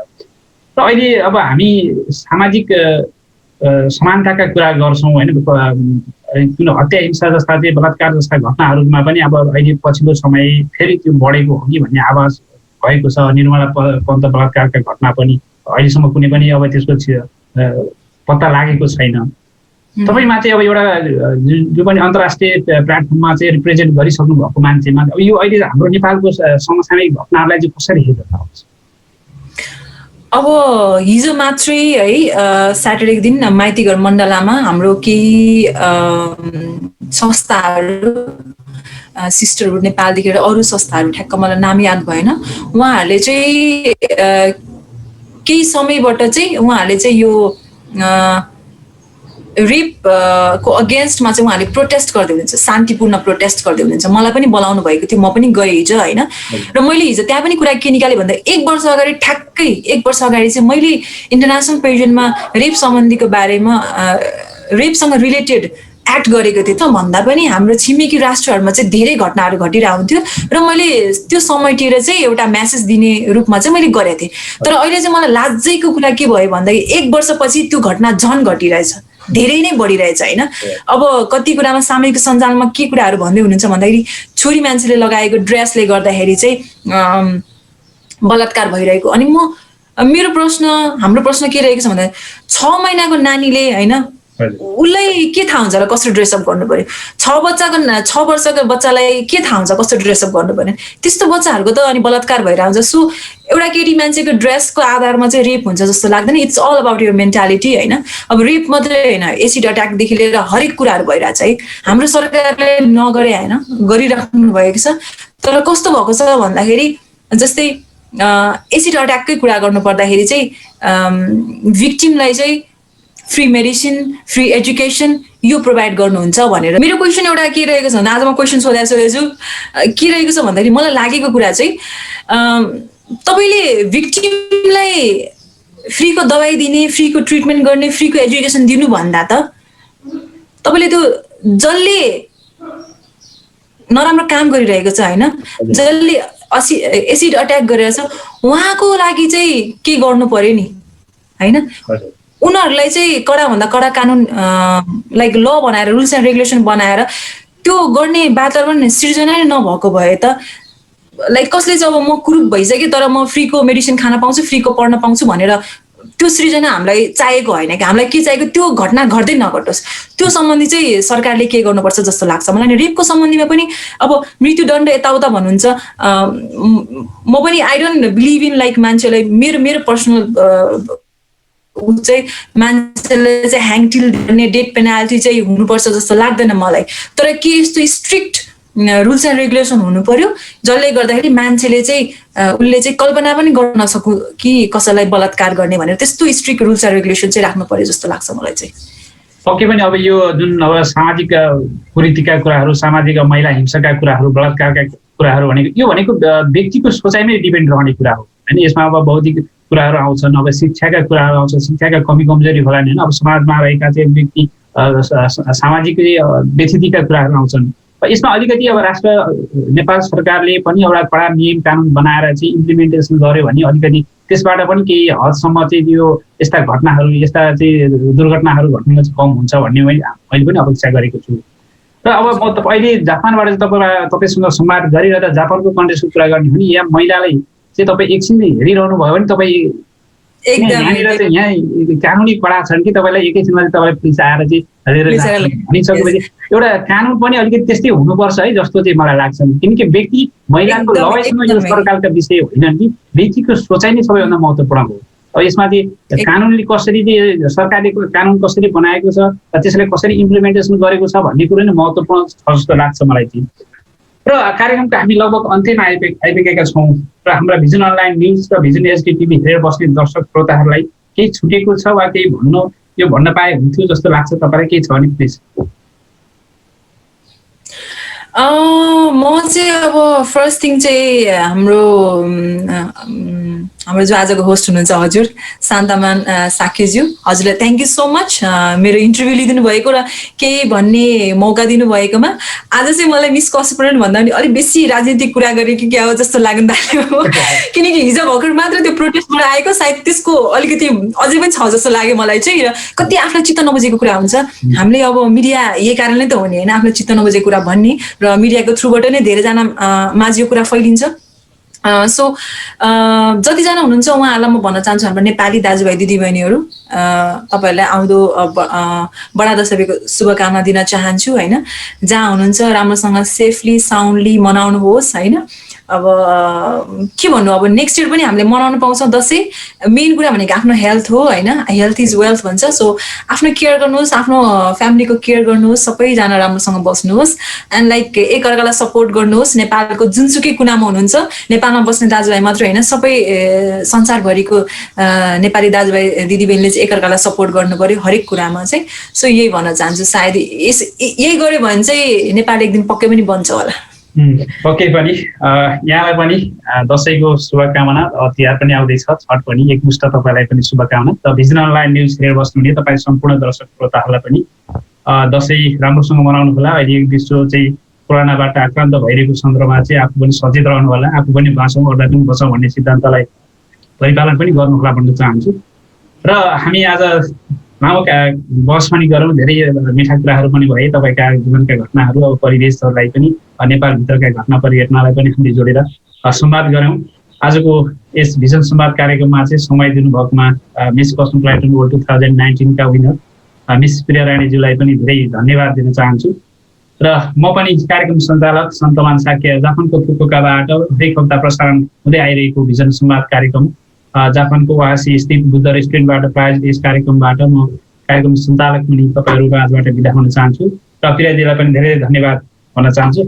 र अहिले अब हामी सामाजिक समानताका कुरा गर्छौँ होइन। जुन हत्या हिंसा जस्ता चाहिँ बलात्कार जस्ता घटनाहरूमा पनि अब अहिले पछिल्लो समय फेरि त्यो बढेको हो कि भन्ने आवाज भएको छ। निर्मला पन्त बलात्कारका घटना पनि अहिलेसम्म कुनै पनि अब त्यसको पत्ता लागेको छैन। तपाईँमा चाहिँ अब एउटा जो पनि अन्तर्राष्ट्रिय प्लेटफर्ममा चाहिँ रिप्रेजेन्ट गरिसक्नु भएको मान्छेमा अब यो अहिले हाम्रो नेपालको समसामयिक घटनाहरूलाई चाहिँ कसरी हेर्न आउँछ? अब हिजो मात्रै है स्याटरडेको दिन माइतीघर मण्डलामा हाम्रो केही संस्थाहरू सिस्टरहुड नेपालदेखि अरू संस्थाहरू ठ्याक्क मलाई नाम याद भएन, उहाँहरूले चाहिँ केही समयबाट चाहिँ उहाँहरूले चाहिँ यो रेप को अगेन्स्टमा चाहिँ उहाँहरूले प्रोटेस्ट गर्दै हुनुहुन्छ, शान्तिपूर्ण प्रोटेस्ट गर्दै हुनुहुन्छ। मलाई पनि बोलाउनु भएको थियो, म पनि गएँ हिजो होइन। र मैले हिजो त्यहाँ पनि कुरा के निकालेँ भन्दा 1 वर्ष अगाडि ठ्याक्कै 1 वर्ष अगाडि चाहिँ मैले इन्टरनेसनल पेजेन्टमा रेप सम्बन्धीको बारेमा रेपसँग रिलेटेड एक्ट गरेको थिएँ त भन्दा पनि हाम्रो छिमेकी राष्ट्रहरूमा चाहिँ धेरै घटनाहरू घटिरहेको हुन्थ्यो र मैले त्यो समयतिर चाहिँ एउटा मेसेज दिने रूपमा चाहिँ मैले गरेको थिएँ। तर अहिले चाहिँ मलाई लाजैको कुरा के भयो भन्दाखेरि 1 वर्षपछि त्यो घटना झन् घटिरहेछ, धेरै नै बढिरहेछ होइन। अब कति कुरामा सामूहिक सञ्जालमा के कुराहरू भन्दै हुनुहुन्छ भन्दाखेरि छोरी मान्छेले लगाएको ड्रेसले गर्दाखेरि चाहिँ बलात्कार भइरहेको। अनि म हाम्रो प्रश्न के रहेको छ भन्दा 6 महिनाको नानीले होइन उसलाई के थाहा हुन्छ र कसरी ड्रेसअप गर्नु पर्यो, 6 वर्षको बच्चालाई के थाहा हुन्छ कसरी ड्रेसअप गर्नु पर्यो, त्यस्तो बच्चाहरूको त अनि बलात्कार भइरहेको हुन्छ। सो एउटा केटी मान्छेको ड्रेसको आधारमा चाहिँ रेप हुन्छ जस्तो लाग्दैन। इट्स अल अबाउट यो मेन्टालिटी होइन। अब रेप मात्रै होइन, एसिड अट्याकदेखि लिएर हरेक कुराहरू भइरहेको छ है। हाम्रो सरकारले नगरे होइन, गरिराख्नु भएको छ। तर कस्तो भएको छ भन्दाखेरि जस्तै एसिड अट्याककै कुरा गर्नु पर्दाखेरि चाहिँ भिक्टिमलाई चाहिँ फ्री मेडिसिन, फ्री एजुकेसन यो प्रोभाइड गर्नुहुन्छ भनेर। मेरो क्वेसन एउटा के रहेको छ भन्दा, आज म क्वेसन सोधेको छु के रहेको छ भन्दाखेरि मलाई लागेको कुरा चाहिँ तपाईँले भिक्टिमलाई फ्रीको दबाई दिने, फ्रीको ट्रिटमेन्ट गर्ने, फ्रीको एजुकेसन दिनुभन्दा त तपाईँले त्यो जसले नराम्रो काम गरिरहेको छ होइन, जसले एसिड अट्याक गरेर छ उहाँको लागि चाहिँ के गर्नु पर्यो नि होइन। उनीहरूलाई चाहिँ कडाभन्दा कडा कानुन लाइक ल बनाएर, रुल्स एन्ड रेगुलेसन बनाएर त्यो गर्ने वातावरण सिर्जना नै नभएको भए त लाइक कसले चाहिँ अब म कुरूप भइसकेँ तर म फ्रीको मेडिसिन खान पाउँछु, फ्रीको पढ्न पाउँछु भनेर त्यो सृजना हामीलाई चाहिएको होइन कि। हामीलाई के चाहिएको त्यो घटना घट्दै नघटोस्। त्यो सम्बन्धी चाहिँ सरकारले के गर्नुपर्छ जस्तो लाग्छ मलाई। अनि रेपको सम्बन्धीमा पनि अब मृत्युदण्ड यताउता भन्नुहुन्छ, म पनि I don't believe in like मान्छेलाई मेरो पर्सनल चाहिँ मान्छेले चाहिँ ह्याङ टिल गर्ने डेथ पेनाल्टी चाहिँ हुनुपर्छ जस्तो लाग्दैन मलाई। तर के यस्तो स्ट्रिक्ट रुल्स एन्ड रेगुलेसन हुनु पर्यो जसले गर्दाखेरि मान्छेले चाहिँ उसले चाहिँ कल्पना पनि गर्न नसकु कि कसैलाई बलात्कार गर्ने भनेर। त्यस्तो स्ट्रिक्ट रुल्स एन्ड रेगुलेसन चाहिँ राख्नु पर्यो जस्तो लाग्छ मलाई चाहिँ। पक्कै पनि अब यो जुन अब सामाजिक कुरीतिका कुराहरू, सामाजिक महिला हिंसाका कुराहरू, बलात्कारका कुराहरू भनेको यो भनेको व्यक्तिको सोचाइमै डिपेन्ड रहने कुरा हो होइन। यसमा अब बौद्धिक कुराहरू आउँछन्, अब शिक्षाका कुराहरू आउँछ, शिक्षाका कमी कमजोरी होला नि होइन। अब समाजमा रहेका चाहिँ व्यक्ति सामाजिक व्यथितिका कुराहरू आउँछन्। यसमा अलिकति अब नेपाल सरकारले पनि एउटा कडा नियम कानुन बनाएर चाहिँ इम्प्लिमेन्टेसन गर्यो भने अलिकति त्यसबाट पनि केही हदसम्म चाहिँ यो यस्ता घटनाहरू, यस्ता चाहिँ दुर्घटनाहरू घट्न चाहिँ कम हुन्छ भन्ने मैले पनि अपेक्षा गरेको छु। र अब म अहिले जापानबाट तपाईँसँग संवाद गरिरहँदा जापानको कन्टेक्सको कुरा गर्ने भने यहाँ महिलालाई चाहिँ तपाईँ एकछिन हेरिरहनु भयो भने तपाईँ यहाँनिर चाहिँ यहाँ कानुनी कडा छन् कि तपाईँलाई एकैछिनमा चाहिँ तपाईँ पुलिस आएर चाहिँ भनिसकेपछि एउटा कानुन पनि अलिकति त्यस्तै हुनुपर्छ है जस्तो चाहिँ मलाई लाग्छ। किनकि व्यक्ति महिलाको लडाइँसँग यो सरकारका विषय होइन कि व्यक्तिको सोचाइ नै सबैभन्दा महत्त्वपूर्ण हो। अब यसमा चाहिँ कानुनले कसरी चाहिँ सरकारले कानुन कसरी बनाएको छ र त्यसलाई कसरी इम्प्लिमेन्टेसन गरेको छ भन्ने कुरो नै महत्त्वपूर्ण छ जस्तो लाग्छ मलाई चाहिँ। र कार्यक्रमको हामी लगभग अन्त्यमा आइपुगेका छौँ र हाम्रा भिजन अनलाइन न्युज र भिजन एचडी टिभी हेरेर बस्ने दर्शक श्रोताहरूलाई केही छुटेको छ वा केही भन्न पाए हुन्थ्यो जस्तो लाग्छ तपाईँलाई, केही छ भने प्लिज। म चाहिँ अब फर्स्ट थिङ चाहिँ हाम्रो जो आजको होस्ट हुनुहुन्छ हजुर शान्तामान साकेज्यू, हजुरलाई थ्याङ्क यू सो मच मेरो इन्टरभ्यू लिइदिनु भएको र केही भन्ने मौका दिनुभएकोमा। आज चाहिँ मलाई मिस कस्मोपोलिटन भन्दा पनि अलिक बेसी राजनीतिक कुरा गरेँ कि क्या हो जस्तो लाग्न थाल्यो। किनकि हिजो भर्खर मात्र त्यो प्रोटेस्टबाट आएको, सायद त्यसको अलिकति अझै पनि छ जस्तो लाग्यो मलाई चाहिँ। र कति आफ्नो चित्त नबुझेको कुरा हुन्छ, हामीले अब मिडिया यही कारणले त हो नि होइन, आफ्नो चित्त नबुझेको कुरा भन्ने र मिडियाको थ्रुबाट नै धेरैजना माझ यो कुरा फैलिन्छ। सो जतिजना हुनुहुन्छ उहाँहरूलाई म भन्न चाहन्छु, हाम्रो नेपाली दाजुभाइ दिदीबहिनीहरू तपाईँहरूलाई आउँदो बडा दशैँको शुभकामना दिन चाहन्छु होइन। जहाँ हुनुहुन्छ राम्रोसँग सेफली साउन्डली मनाउनुहोस् होइन। अब के भन्नु, अब नेक्स्ट इयर पनि हामीले मनाउनु पाउँछौँ दसैँ। मेन कुरा भनेको आफ्नो हेल्थ हो होइन, हेल्थ इज वेल्थ भन्छ। सो आफ्नो केयर गर्नुहोस्, आफ्नो फ्यामिलीको केयर गर्नुहोस्, सबैजना राम्रोसँग बस्नुहोस् एन्ड लाइक एकअर्कालाई सपोर्ट गर्नुहोस्। नेपालको जुनसुकै कुनामा हुनुहुन्छ, नेपालमा बस्ने दाजुभाइ मात्रै होइन, सबै संसारभरिको नेपाली दाजुभाइ दिदीबहिनीले चाहिँ एकअर्कालाई सपोर्ट गर्नु पर्यो हरेक कुरामा चाहिँ। सो यही भन्न चाहन्छु, सायद यही गऱ्यो भने चाहिँ नेपाल एक दिन पक्कै पनि बन्छ होला। पक्कै पनि यहाँलाई पनि दसैँको शुभकामना। तिहार पनि आउँदैछ, छठ पनि, एकमुष्ट तपाईँलाई पनि शुभकामना। र भिजन अनलाइन न्युज हेरेर बस्नुहुने तपाईँ सम्पूर्ण दर्शक श्रोताहरूलाई पनि दसैँ राम्रोसँग मनाउनु होला। अहिले विश्व चाहिँ कोरोनाबाट आक्रान्त भइरहेको सन्दर्भमा चाहिँ आफू पनि सचेत रहनु होला, आफू पनि बाँचौँ अरूलाई पनि बचाउँ भन्ने सिद्धान्तलाई परिपालन पनि गर्नु होला भन्न चाहन्छु। र हामी आज लामो बहस पनि गरौँ, धेरै मिठा कुराहरू पनि भए, तपाईँका जीवनका घटनाहरू, अब परिवेशहरूलाई पनि नेपालभित्रका घटना परिघटनालाई पनि हामीले जोडेर संवाद गऱ्यौँ। आजको यस भिजन संवाद कार्यक्रममा चाहिँ समय दिनुभएकोमा मिस कस्मोपोलिटन वर्ल्ड 2019 का विनर मिस प्रिया रानीज्यूलाई पनि धेरै धन्यवाद दिन चाहन्छु र म पनि कार्यक्रम सञ्चालक सन्तमान साक्य जापानको फुकुओकाबाट हरेक हप्ता प्रसारण हुँदै आइरहेको भिजन संवाद कार्यक्रम जापानको वासी स्थित बुद्ध रेस्टुरेन्टबाट प्रायोजित यस कार्यक्रमबाट म कार्यक्रम सञ्चालक पनि तपाईँहरूको आजबाट बिदा हुन चाहन्छु र प्रियाजीलाई पनि धेरै धन्यवाद भन्न चाहन्छु।